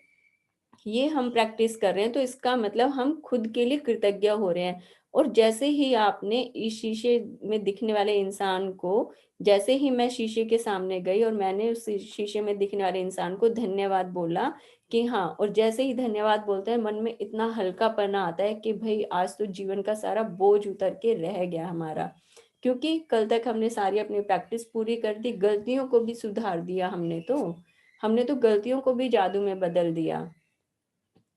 ये हम प्रैक्टिस कर रहे हैं तो इसका मतलब हम खुद के लिए कृतज्ञ हो रहे हैं। और जैसे ही आपने इस शीशे में दिखने वाले इंसान को, जैसे ही मैं शीशे के सामने गई और मैंने उस शीशे में दिखने वाले इंसान को धन्यवाद बोला कि हाँ, और जैसे ही धन्यवाद बोलते हैं मन में इतना हल्कापना आता है कि भाई आज तो जीवन का सारा बोझ उतर के रह गया हमारा। क्योंकि कल तक हमने सारी अपनी प्रैक्टिस पूरी कर दी, गलतियों को भी सुधार दिया हमने तो गलतियों को भी जादू में बदल दिया।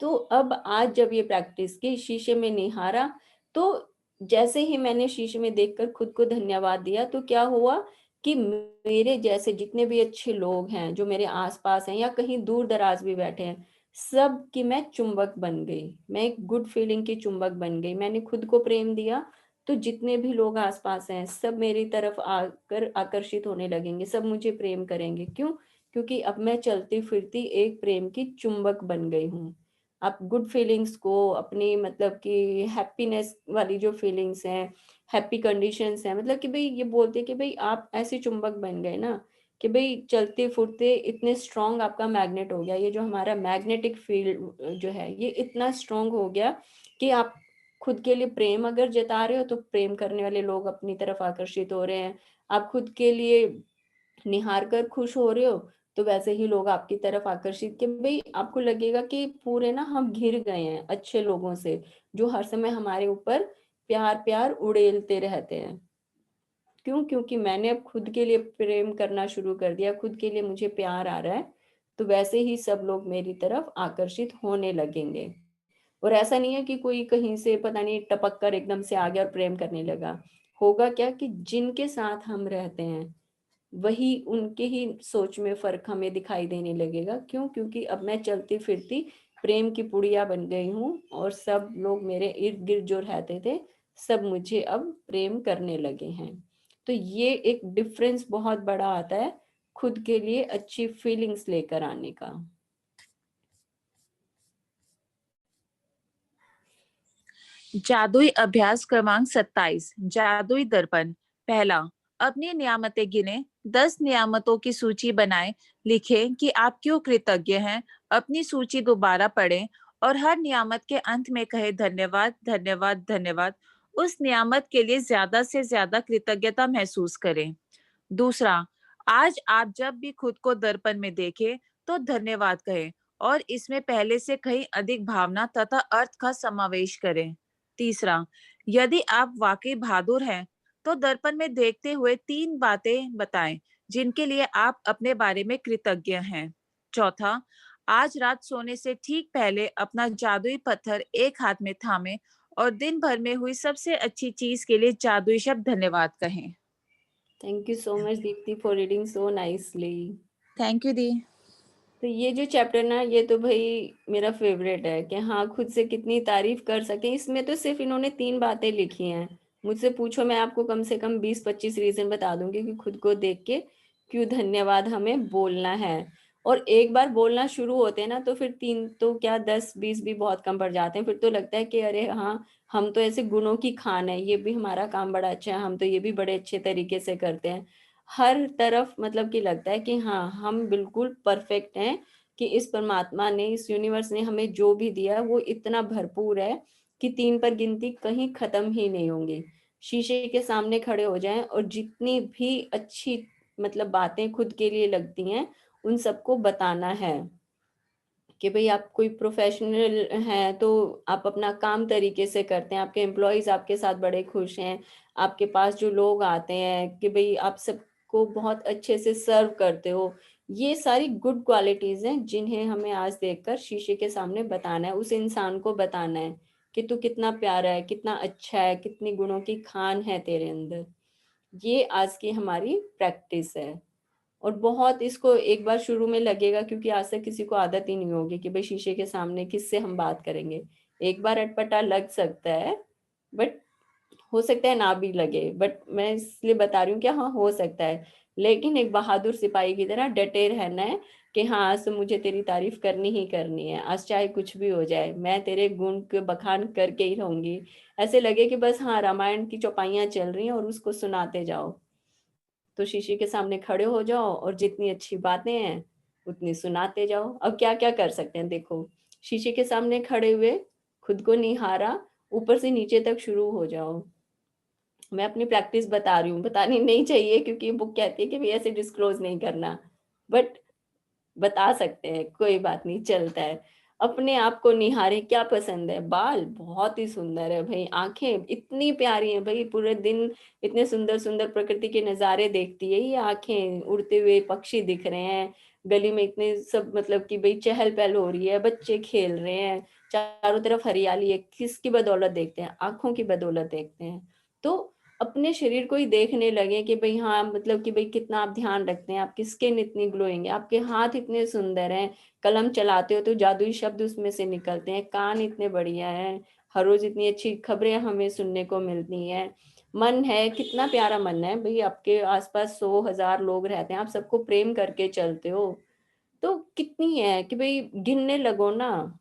तो अब आज जब ये प्रैक्टिस की, शीशे में निहारा, तो जैसे ही मैंने शीशे में देखकर खुद को धन्यवाद दिया, तो क्या हुआ कि मेरे जैसे जितने भी अच्छे लोग हैं जो मेरे आसपास हैं या कहीं दूर दराज भी बैठे हैं, सब की मैं चुंबक बन गई, मैं एक गुड फीलिंग की चुंबक बन गई। मैंने खुद को प्रेम दिया तो जितने भी लोग आसपास हैं सब मेरी तरफ आकर आकर्षित होने लगेंगे, सब मुझे प्रेम करेंगे। क्यों? क्योंकि अब मैं चलती फिरती एक प्रेम की चुंबक बन गई हूँ। आप गुड फीलिंग्स को, अपनी मतलब कि हैप्पीनेस वाली जो फीलिंग्स हैं हैप्पी कंडीशंस हैं, मतलब कि भाई ये बोलते हैं कि भाई आप ऐसे चुंबक बन गए ना कि भाई चलते फुरते इतने स्ट्रांग आपका मैग्नेट हो गया, ये जो हमारा मैग्नेटिक फील्ड जो है ये इतना स्ट्रांग हो गया कि आप खुद के लिए प्रेम अगर जता रहे हो तो प्रेम करने वाले लोग अपनी तरफ आकर्षित हो रहे हैं, आप खुद के लिए निहार कर खुश हो रहे हो तो वैसे ही लोग आपकी तरफ आकर्षित, कि भाई आपको लगेगा कि पूरे ना हम घिर गए हैं अच्छे लोगों से जो हर समय हमारे ऊपर प्यार प्यार उड़ेलते रहते हैं। क्यों? क्योंकि मैंने अब खुद के लिए प्रेम करना शुरू कर दिया, खुद के लिए मुझे प्यार आ रहा है, तो वैसे ही सब लोग मेरी तरफ आकर्षित होने लगेंगे। और ऐसा नहीं है कि कोई कहीं से पता नहीं टपक कर एकदम से आ गया और प्रेम करने लगा। होगा क्या कि जिनके साथ हम रहते हैं वही उनके ही सोच में फर्क हमें दिखाई देने लगेगा। क्यों? क्योंकि अब मैं चलती फिरती प्रेम की पुड़िया बन गई हूँ और सब लोग मेरे इर्द गिर्द जो रहते थे सब मुझे अब प्रेम करने लगे हैं। तो ये एक डिफरेंस बहुत बड़ा आता है खुद के लिए अच्छी फीलिंग्स लेकर आने का। जादुई अभ्यास क्रमांक 27, जादुई दर्पण। पहला, अपनी नियामतें गिने, 10 नियामतों की सूची बनाएं, लिखें कि आप क्यों कृतज्ञ हैं, अपनी सूची दोबारा पढ़ें और हर नियामत के अंत में कहे धन्यवाद धन्यवाद धन्यवाद। उस नियामत के लिए ज्यादा से ज्यादा कृतज्ञता महसूस करें। दूसरा, आज आप जब भी खुद को दर्पण में देखें तो धन्यवाद कहें और इसमें पहले से कहीं अधिक भावना तथा अर्थ का समावेश करें। तीसरा, यदि आप वाकई बहादुर हैं तो दर्पण में देखते हुए 3 बातें बताएं जिनके लिए आप अपने बारे में कृतज्ञ हैं। चौथा, आज रात सोने से ठीक पहले अपना जादुई पत्थर एक हाथ में थामें और दिन भर में हुई सबसे अच्छी चीज के लिए जादुई शब्द धन्यवाद कहें। Thank you so much Deepti for reading so nicely. Thank you दी। तो ये जो चैप्टर ना ये तो भाई मेरा फेवरेट है कि हाँ खुद से कितनी तारीफ कर सकें। इसमें तो सिर्फ इन्होंने 3 बातें लिखी हैं, मुझसे पूछो मैं आपको कम से कम 20-25 रीजन बता दूंगी कि खुद को देख के क्यों धन्यवाद हमें बोलना है। और एक बार बोलना शुरू होते हैं ना तो फिर 3 तो क्या 10-20 भी बहुत कम पड़ जाते हैं। फिर तो लगता है कि अरे हाँ हम तो ऐसे गुणों की खान है, ये भी हमारा काम बड़ा अच्छा है, हम तो ये भी बड़े अच्छे तरीके से करते हैं। हर तरफ मतलब कि लगता है कि हाँ हम बिल्कुल परफेक्ट हैं, कि इस परमात्मा ने इस यूनिवर्स ने हमें जो भी दिया वो इतना भरपूर है कि 3 पर गिनती कहीं खत्म ही नहीं होंगी। शीशे के सामने खड़े हो जाएं और जितनी भी अच्छी मतलब बातें खुद के लिए लगती हैं उन सबको बताना है कि भाई आप कोई प्रोफेशनल हैं तो आप अपना काम तरीके से करते हैं, आपके एम्प्लॉयज आपके साथ बड़े खुश हैं, आपके पास जो लोग आते हैं कि भाई आप सबको बहुत अच्छे से सर्व करते हो। ये सारी गुड क्वालिटीज हैं जिन्हें हमें आज देखकर शीशे के सामने बताना है, उस इंसान को बताना है कि तू कितना प्यारा है, कितना अच्छा है, कितनी गुणों की खान है तेरे अंदर। ये आज की हमारी प्रैक्टिस है। और बहुत इसको एक बार शुरू में लगेगा क्योंकि आज तक किसी को आदत ही नहीं होगी कि भाई शीशे के सामने किससे हम बात करेंगे। एक बार अटपटा लग सकता है बट हो सकता है ना भी लगे, बट मैं इसलिए बता रही हूँ कि हाँ हो सकता है। लेकिन एक बहादुर सिपाही की तरह डटे रहना है कि हाँ आज तो मुझे तेरी तारीफ करनी ही करनी है, आज चाहे कुछ भी हो जाए मैं तेरे गुण के बखान करके ही रहूंगी। ऐसे लगे कि बस हाँ रामायण की चौपाइयाँ चल रही हैं और उसको सुनाते जाओ। तो शीशे के सामने खड़े हो जाओ और जितनी अच्छी बातें हैं उतनी सुनाते जाओ। अब क्या क्या कर सकते हैं, देखो शीशे के सामने खड़े हुए खुद को निहारा, ऊपर से नीचे तक शुरू हो जाओ। मैं अपनी प्रैक्टिस बता रही हूँ, बतानी नहीं चाहिए क्योंकि बुक कहती है कि भी ऐसे डिस्क्लोज नहीं करना, बट बता सकते हैं, कोई बात नहीं, चलता है। अपने आप को निहारे, क्या पसंद है, बाल बहुत ही सुंदर है भाई, आंखें इतनी प्यारी हैं भाई, पूरे दिन इतने सुंदर सुंदर प्रकृति के नजारे देखती है ये आंखें, उड़ते हुए पक्षी दिख रहे हैं, गली में इतने सब मतलब कि भाई चहल पहल हो रही है, बच्चे खेल रहे हैं, चारों तरफ हरियाली है, किसकी बदौलत देखते हैं, आंखों की बदौलत देखते हैं। तो अपने शरीर को ही देखने लगे कि भाई हाँ मतलब कि भाई कितना आप ध्यान रखते हैं, आपकी स्किन इतनी ग्लोइंग है, आपके हाथ इतने सुंदर हैं, कलम चलाते हो तो जादुई शब्द उसमें से निकलते हैं, कान इतने बढ़िया हैं, हर रोज इतनी अच्छी खबरें हमें सुनने को मिलती हैं, मन है कितना प्यारा मन है भाई, आपके आसपास 100,000 लोग रहते हैं, आप सबको प्रेम करके चलते हो, तो कितनी है कि भाई गिनने लगो ना।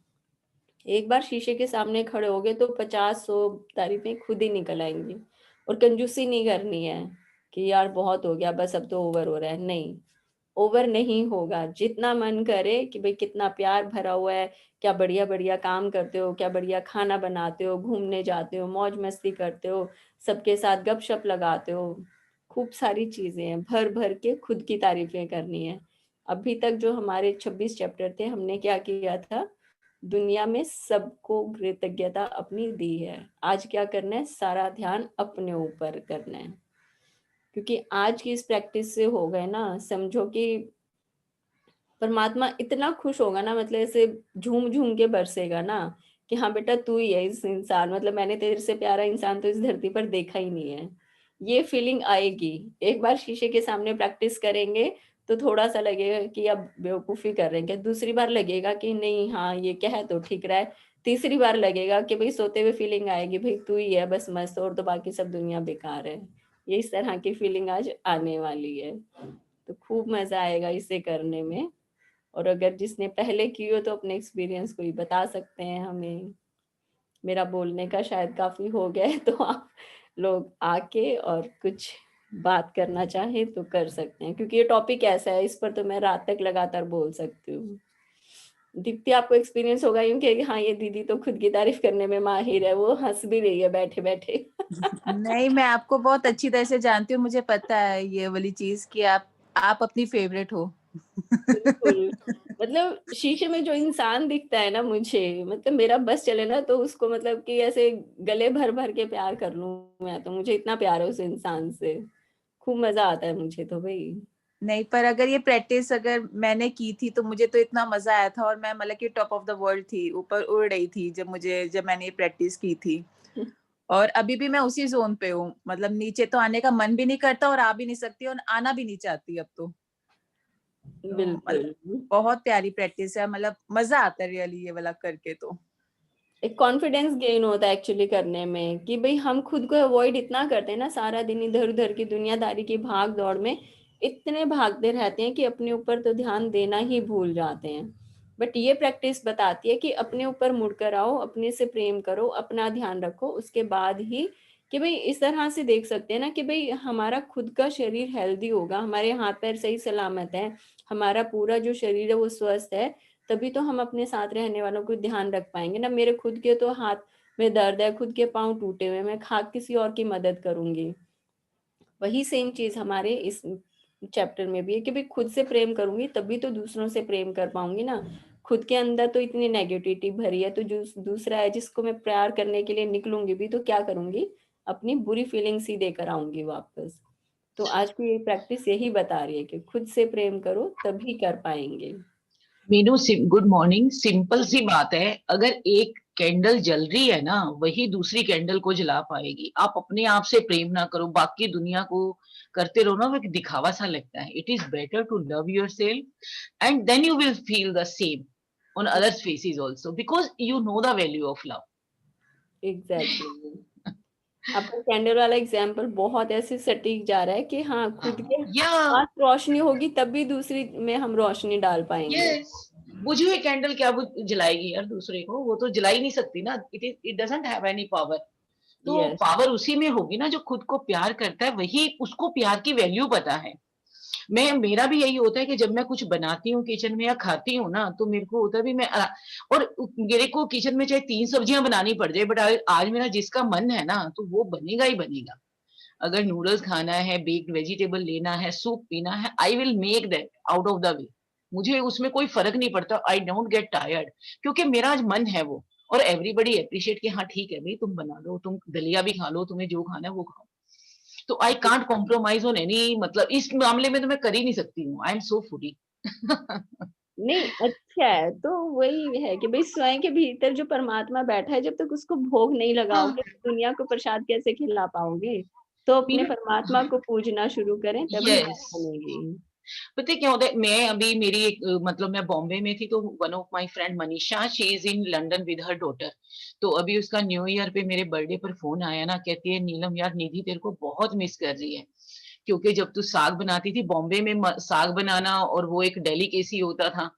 एक बार शीशे के सामने खड़े हो गए तो 50-100 तारीफें खुद ही निकल आएंगी। और कंजूसी नहीं करनी है कि यार बहुत हो गया, बस अब तो ओवर हो रहा है, नहीं, ओवर नहीं होगा। जितना मन करे कि भाई कितना प्यार भरा हुआ है, क्या बढ़िया बढ़िया काम करते हो, क्या बढ़िया खाना बनाते हो, घूमने जाते हो, मौज मस्ती करते हो, सबके साथ गपशप लगाते हो, खूब सारी चीजें हैं, भर भर के खुद की तारीफें करनी है। अभी तक जो हमारे 26 चैप्टर थे, हमने क्या किया था, दुनिया में सबको कृतज्ञता अपनी दी है। आज क्या करना है, सारा ध्यान अपने ऊपर करना है, क्योंकि आज की इस प्रैक्टिस से हो गए ना, समझो कि परमात्मा इतना खुश होगा ना, मतलब ऐसे झूम झूम के बरसेगा ना कि हाँ बेटा तू ही है इस इंसान, मतलब मैंने तेरे से प्यारा इंसान तो इस धरती पर देखा ही नहीं है। ये फीलिंग आएगी। एक बार शीशे के सामने प्रैक्टिस करेंगे तो थोड़ा सा लगेगा कि अब बेवकूफी कर रहे हैं क्या, दूसरी बार लगेगा कि नहीं हाँ ये कह तो ठीक रहा है, तीसरी बार लगेगा कि भाई सोते हुए फीलिंग आएगी भाई तू ही है बस मस्त, और तो बाकी सब दुनिया बेकार है। ये इस तरह की फीलिंग आज आने वाली है, तो खूब मजा आएगा इसे करने में। और अगर जिसने पहले की हो तो अपने एक्सपीरियंस को ही बता सकते हैं हमें। मेरा बोलने का शायद काफी हो गया है, तो आप लोग आके और कुछ बात करना चाहे तो कर सकते हैं, क्योंकि ये टॉपिक ऐसा है, इस पर तो मैं रात तक लगातार बोल सकती हूँ। दीप्ति आपको एक्सपीरियंस होगा यूं कि हाँ ये दीदी तो खुद की तारीफ करने में माहिर है, वो हंस भी रही है बैठे बैठे। नहीं, मैं आपको बहुत अच्छी तरह से जानती हूँ, मुझे पता है ये वाली चीज कि आप अपनी फेवरेट हो। बिल्कुल, मतलब शीशे में जो इंसान दिखता है ना मुझे, मतलब मेरा बस चले ना तो उसको मतलब कि ऐसे गले भर भर के प्यार कर लूं मैं, तो मुझे इतना प्यार है उस इंसान से, खूब मजा आता है मुझे तो भाई। नहीं, पर अगर ये प्रैक्टिस अगर मैंने की थी तो मुझे तो इतना मजा आया था, और मैं मतलब कि टॉप ऑफ द वर्ल्ड थी, ऊपर उड़ रही थी जब मैंने ये प्रैक्टिस की थी। और अभी भी मैं उसी जोन पे हूँ, मतलब नीचे तो आने का मन भी नहीं करता और आ भी नहीं सकती और आना भी नहीं चाहती अब तो मतलब बिल्कुल, बहुत प्यारी प्रैक्टिस है, मतलब मजा आता है रियली ये वाला करके तो। एक कॉन्फिडेंस गेन होता है एक्चुअली करने में, कि भाई हम खुद को अवॉइड इतना करते हैं ना, सारा दिन इधर उधर की दुनियादारी की भाग दौड़ में इतने भागते रहते हैं कि अपने ऊपर तो ध्यान देना ही भूल जाते हैं। बट ये प्रैक्टिस बताती है कि अपने ऊपर मुड़कर आओ, अपने से प्रेम करो, अपना ध्यान रखो, उसके बाद ही कि भाई इस तरह से देख सकते हैं ना कि भाई हमारा खुद का शरीर हेल्दी होगा, हमारे हाथ पैर सही सलामत है, हमारा पूरा जो शरीर है वो स्वस्थ है, तभी तो हम अपने साथ रहने वालों को ध्यान रख पाएंगे ना। मेरे खुद के तो हाथ में दर्द है, खुद के पांव टूटे हुए, मैं खा किसी और की मदद करूंगी। वही सेम चीज हमारे इस चैप्टर में भी है कि भाई खुद से प्रेम करूंगी तभी तो दूसरों से प्रेम कर पाऊंगी ना। खुद के अंदर तो इतनी नेगेटिविटी भरी है, तो जो दूसरा है जिसको मैं प्यार करने के लिए निकलूंगी भी तो क्या करूंगी, अपनी बुरी फीलिंग्स ही देकर आऊंगी वापस। तो आज की ये प्रैक्टिस यही बता रही है कि खुद से प्रेम करो तभी कर पाएंगे। Meenu, good morning. सिंपल सी बात है, अगर एक कैंडल जल रही है ना, वही दूसरी कैंडल को जला पाएगी। आप अपने आप से प्रेम ना करो, बाकी दुनिया को करते रहो ना, वो एक दिखावा सा लगता है। It is better to love yourself and then you will feel the same on others faces also, because you know the value of love. Exactly, आपका कैंडल वाला एग्जाम्पल बहुत ऐसे सटीक जा रहा है कि हाँ खुद के या पास रोशनी होगी तभी दूसरी में हम रोशनी डाल पाएंगे। यस, बुझी हुई कैंडल क्या वो जलाएगी यार दूसरे को? वो तो जला ही नहीं सकती ना। It doesn't have any power. तो यस, पावर उसी में होगी ना जो खुद को प्यार करता है, वही उसको प्यार की वैल्यू पता है। मेरा भी यही होता है कि जब मैं कुछ बनाती हूँ किचन में या खाती हूँ ना, तो मेरे को होता है भी और मेरे को किचन में चाहे 3 सब्जियां बनानी पड़ जाए, बट आज मेरा जिसका मन है ना, तो वो बनेगा ही बनेगा। अगर नूडल्स खाना है, बेक्ड वेजिटेबल लेना है, सूप पीना है, I will make that out of the way. मुझे उसमें कोई फर्क नहीं पड़ता। आई डोंट गेट टायर्ड, क्योंकि मेरा आज मन है वो। और एवरीबडी अप्रिशिएट कि हाँ ठीक है भाई, तुम बना लो, तुम दलिया भी खा लो, तुम्हें जो खाना है वो खाओ। तो I can't compromise on any, मतलब इस मामले में तो मैं कर ही नहीं सकती हूँ। I am so foodie. नहीं अच्छा है, तो वही है कि भाई स्वयं के भीतर जो परमात्मा बैठा है, जब तक उसको भोग नहीं लगाओगे तो दुनिया को प्रसाद कैसे खिला पाओगे। तो अपने परमात्मा को पूजना शुरू करें तभी बात यस, बनेगी। पता है क्या होता है, मैं अभी मेरी एक मतलब मैं बॉम्बे में थी, तो one of my friend Manisha, she is in London with her daughter. तो अभी उसका न्यू ईयर पे मेरे बर्थडे पर फोन आया ना, कहती है नीलम यार निधि तेरे को बहुत मिस कर रही है, क्योंकि जब तू साग बनाती थी बॉम्बे में, साग बनाना और वो एक डेलिकेसी होता था।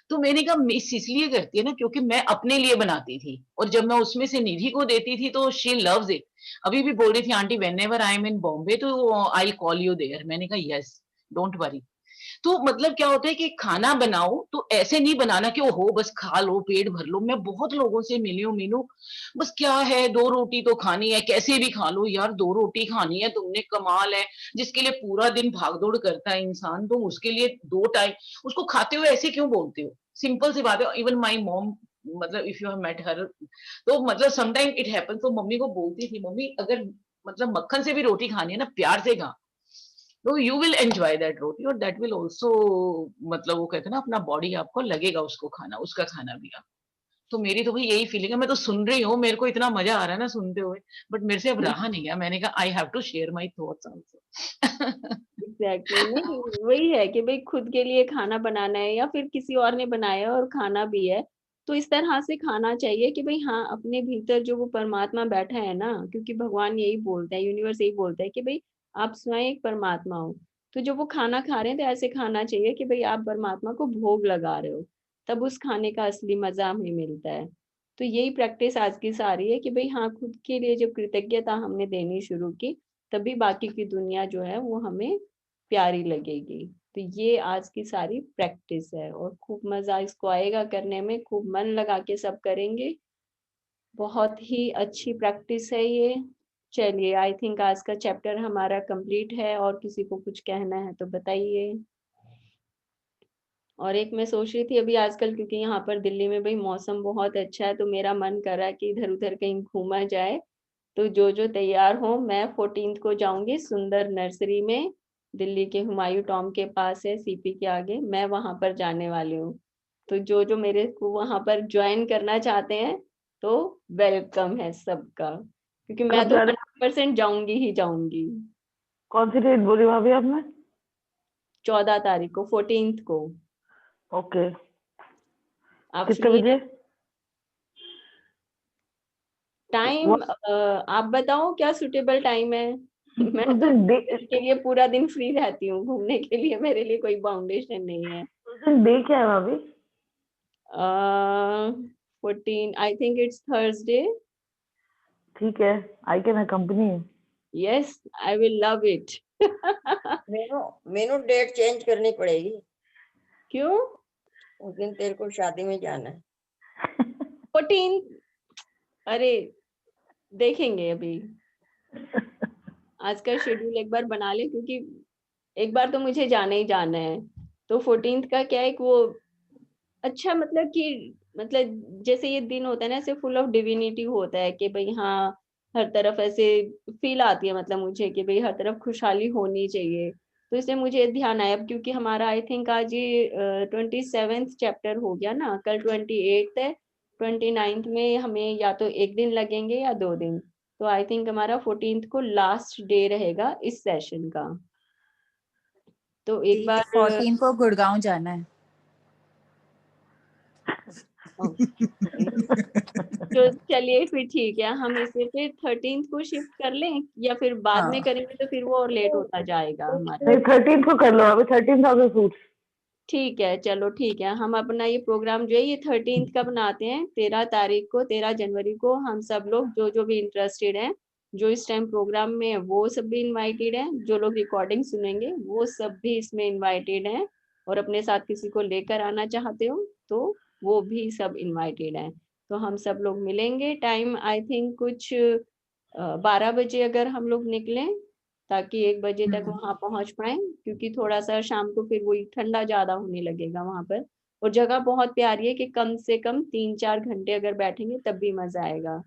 तो मैंने कहा मिस इसलिए करती है ना क्योंकि मैं अपने लिए बनाती थी और जब मैं उसमें से निधि को देती थी तो शी लव्स इट। अभी भी बोल रही थी aunty whenever I am in Bombay तो I will call you there. मैंने कहा यस, डोंट वरी। तो मतलब क्या होता है कि खाना बनाओ तो ऐसे नहीं बनाना कि ओहो बस खा लो पेट भर लो। मैं बहुत लोगों से मिली हूँ मीनू, बस क्या है 2 रोटी तो खानी है, कैसे भी खा लो यार 2 रोटी खानी है तुमने, कमाल है। जिसके लिए पूरा दिन भाग-दौड़ करता है इंसान, तुम उसके लिए 2 टाइम उसको खाते हुए ऐसे क्यों बोलते हो? सिंपल सी बात है। इवन माय मॉम, मतलब if you have met her, तो मतलब सम टाइम इट हैपेंस, तो मम्मी को बोलती थी, मम्मी अगर मतलब मक्खन से भी रोटी खानी है ना प्यार से खा, तो यू विल एंजॉय दैट रोटी और दैट विल आल्सो, मतलब वो कहते हैं ना अपना बॉडी आपको लगेगा उसको खाना, उसका खाना भी आप। तो मेरी तो भाई यही फीलिंग है। मैं तो सुन रही हूँ, मेरे को इतना मजा आ रहा है ना सुनते हुए, बट मेरे से अब रहा नहीं गया। मैंने कहा I have to share my thoughts also. Exactly नहीं, वही है कि भाई खुद के लिए खाना बनाना है या फिर किसी और ने बनाया और खाना भी है, तो इस तरह से खाना चाहिए कि भाई हाँ अपने भीतर जो वो परमात्मा बैठा है ना, क्योंकि भगवान यही बोलता है, यूनिवर्स यही बोलता है कि भाई आप स्वयं एक परमात्मा हो। तो जो वो खाना खा रहे हैं तो ऐसे खाना चाहिए कि भाई आप परमात्मा को भोग लगा रहे हो, तब उस खाने का असली मजा हमें मिलता है। तो यही प्रैक्टिस आज की सारी है कि भाई हाँ खुद के लिए जब कृतज्ञता हमने देनी शुरू की, तभी बाकी की दुनिया जो है वो हमें प्यारी लगेगी। तो ये आज की सारी प्रैक्टिस है और खूब मजा इसको आएगा करने में, खूब मन लगा के सब करेंगे। बहुत ही अच्छी प्रैक्टिस है ये। चलिए आई थिंक आज का चैप्टर हमारा कंप्लीट है, और किसी को कुछ कहना है तो बताइए। और एक मैं सोच रही थी अभी आजकल, क्योंकि यहाँ पर दिल्ली में भाई मौसम बहुत अच्छा है, तो मेरा मन कर रहा है कि इधर उधर कहीं घूमा जाए। तो जो तैयार हो, मैं 14 को जाऊंगी सुंदर नर्सरी में, दिल्ली के हुमायूं टॉम के पास है सीपी के आगे, मैं वहां पर जाने वाली हूँ। तो जो मेरे को वहां पर ज्वाइन करना चाहते हैं तो वेलकम है सबका, क्योंकि मैं तो 100% जाऊंगी ही जाऊंगी। कौन सी डेट बोली भाभी आपने? 14 तारीख को, 14 को। ओके, आप कितने फ्री बजे? टाइम आप बताओ क्या सुटेबल टाइम है। मैं उस तो दिन डे, के लिए पूरा दिन फ्री रहती हूँ, घूमने के लिए मेरे लिए कोई बाउंडेशन नहीं है। उस दिन डे क्या है भाभी? 14 आई थिंक इट्स थर्सडे। ठीक है, I can accompany you. Yes I will love it. Meenu Meenu date change करनी पड़ेगी, क्यों? उस दिन तेरे को शादी में जाना है। 14, अरे देखेंगे अभी, आज का शेड्यूल एक बार बना ले, क्योंकि एक बार तो मुझे जाना ही जाना है। तो 14 का क्या है कि वो अच्छा, मतलब कि मतलब जैसे ये दिन होता है ना, ऐसे फुल ऑफ डिविनिटी होता है कि भाई हाँ हर तरफ ऐसे फील आती है, मतलब मुझे कि भाई हर तरफ खुशहाली होनी चाहिए। तो इसलिए मुझे ध्यान आया, अब क्योंकि हमारा आई थिंक आज ये 27th चैप्टर हो गया ना, कल 28th है, 29th में हमें या तो एक दिन लगेंगे या 2 दिन। तो आई थिंक हमारा 14th को लास्ट डे रहेगा इस सेशन का। तो एक बार 14 को गुड़गांव जाना है। तो चलिए फिर ठीक है, हम इसे फिर 13th को शिफ्ट कर लें, या फिर बाद में हाँ। करेंगे तो फिर वो और लेट होता जाएगा हमारा। नहीं, 13 को कर लो अभी, 13,000 सूट। ठीक है, चलो ठीक है, हम अपना ये प्रोग्राम जो है ये 13th का बनाते हैं, 13 तारीख को, 13 जनवरी को हम सब लोग जो भी इंटरेस्टेड हैं, जो इस टाइम प्रोग्राम में है वो सब भी इनवाइटेड हैं, जो लोग रिकॉर्डिंग सुनेंगे वो सब भी इसमें इनवाइटेड हैं, और अपने साथ किसी को लेकर आना चाहते हो तो वो भी सब इनवाइटेड हैं। तो हम सब लोग मिलेंगे, टाइम आई थिंक कुछ 12 बजे अगर हम लोग निकलें, ताकि 1 बजे तक वहां पहुंच पाए, क्योंकि थोड़ा सा शाम को फिर वही ठंडा ज्यादा होने लगेगा वहां पर। और जगह बहुत प्यारी है कि कम से कम 3-4 घंटे अगर बैठेंगे तब भी मजा आएगा।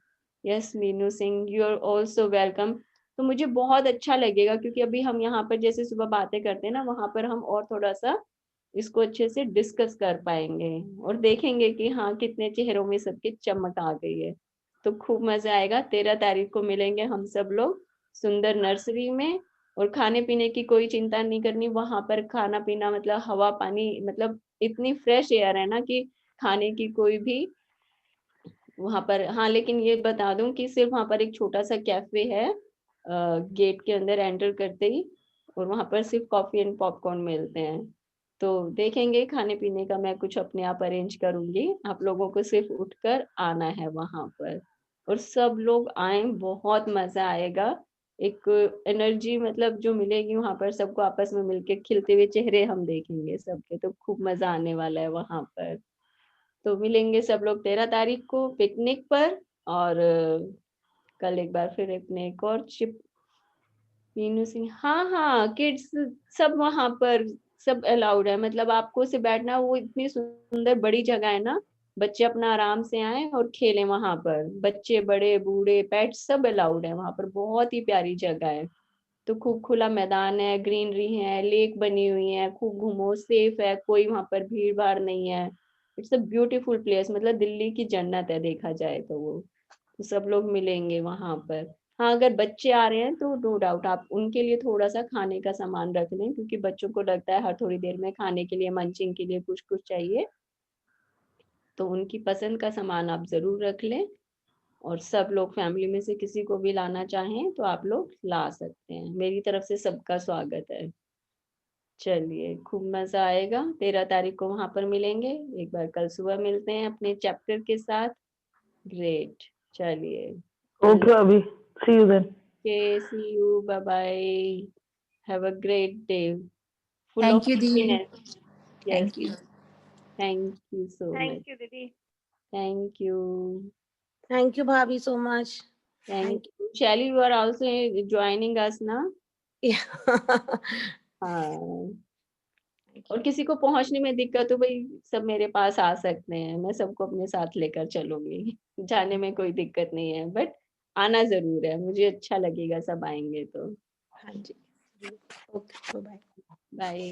Yes Meenu Singh, you are also welcome. तो मुझे बहुत अच्छा लगेगा, क्योंकि अभी हम यहाँ पर जैसे सुबह बातें करते हैं ना, वहां पर हम और थोड़ा सा इसको अच्छे से डिस्कस कर पाएंगे, और देखेंगे कि हाँ कितने चेहरों में सबके चमक आ गई है। तो खूब मजा आएगा। 13 तारीख को मिलेंगे हम सब लोग सुंदर नर्सरी में, और खाने पीने की कोई चिंता नहीं करनी वहां पर। खाना पीना मतलब हवा पानी, मतलब इतनी फ्रेश एयर है ना कि खाने की कोई भी वहां पर, हाँ लेकिन ये बता दूं कि सिर्फ वहां पर एक छोटा सा कैफे है गेट के अंदर एंटर करते ही, और वहां पर सिर्फ कॉफी एंड पॉपकॉर्न मिलते हैं। तो देखेंगे, खाने पीने का मैं कुछ अपने आप अरेंज करूंगी, आप लोगों को सिर्फ उठकर आना है वहां पर, और सब लोग आए, बहुत मजा आएगा। एक एनर्जी मतलब जो मिलेगी वहां पर, सबको आपस में मिलके खिलते हुए चेहरे हम देखेंगे सबके, तो खूब मजा आने वाला है वहां पर। तो मिलेंगे सब लोग 13 तारीख को पिकनिक पर, और कल एक बार फिर अपने एक और शिप मीनू सिंह, हाँ हाँ, किड्स सब वहां पर सब अलाउड है, मतलब आपको से बैठना, वो इतनी सुंदर बड़ी जगह है ना, बच्चे अपना आराम से आए और खेलें वहां पर, बच्चे बड़े बूढ़े पेट सब अलाउड है वहां पर, बहुत ही प्यारी जगह है। तो खूब खुला मैदान है, ग्रीनरी है, लेक बनी हुई है, खूब घूमो, सेफ है, कोई वहां पर भीड़ भाड़ नहीं है। इट्स अ ब्यूटीफुल प्लेस, मतलब दिल्ली की जन्नत है देखा जाए तो वो। तो सब लोग मिलेंगे वहां पर। हाँ, अगर बच्चे आ रहे हैं तो नो डाउट आप उनके लिए थोड़ा सा खाने का सामान रख लें, क्योंकि बच्चों को लगता है हर थोड़ी देर में खाने के लिए, मंचिंग के लिए कुछ कुछ चाहिए, तो उनकी पसंद का सामान आप जरूर रख लें। और सब लोग फैमिली में से किसी को भी लाना चाहें तो आप लोग ला सकते हैं, मेरी तरफ से सबका स्वागत है। चलिए, खूब मजा आएगा, 13 तारीख को वहां पर मिलेंगे, एक बार कल सुबह मिलते हैं अपने चैप्टर के साथ। ग्रेट, चलिए, ओके अभी, see you then. okay, see you, bye bye, have a great day, full of thank you the, happiness. Yes, thank you. thank you so much. Thank you दीदी। Thank you. Thank you, Bhabhi, so much. Thank you. Shelly, you are also joining us ना? Yeah. हाँ, और किसी को पहुंचने में दिक्कत हो भाई, सब मेरे पास आ सकते हैं, मैं सबको अपने साथ लेकर चलूंगी, जाने में कोई दिक्कत नहीं है, बट आना जरूर है, मुझे अच्छा लगेगा सब आएंगे तो। हाँ जी। Okay, bye-bye. बाय।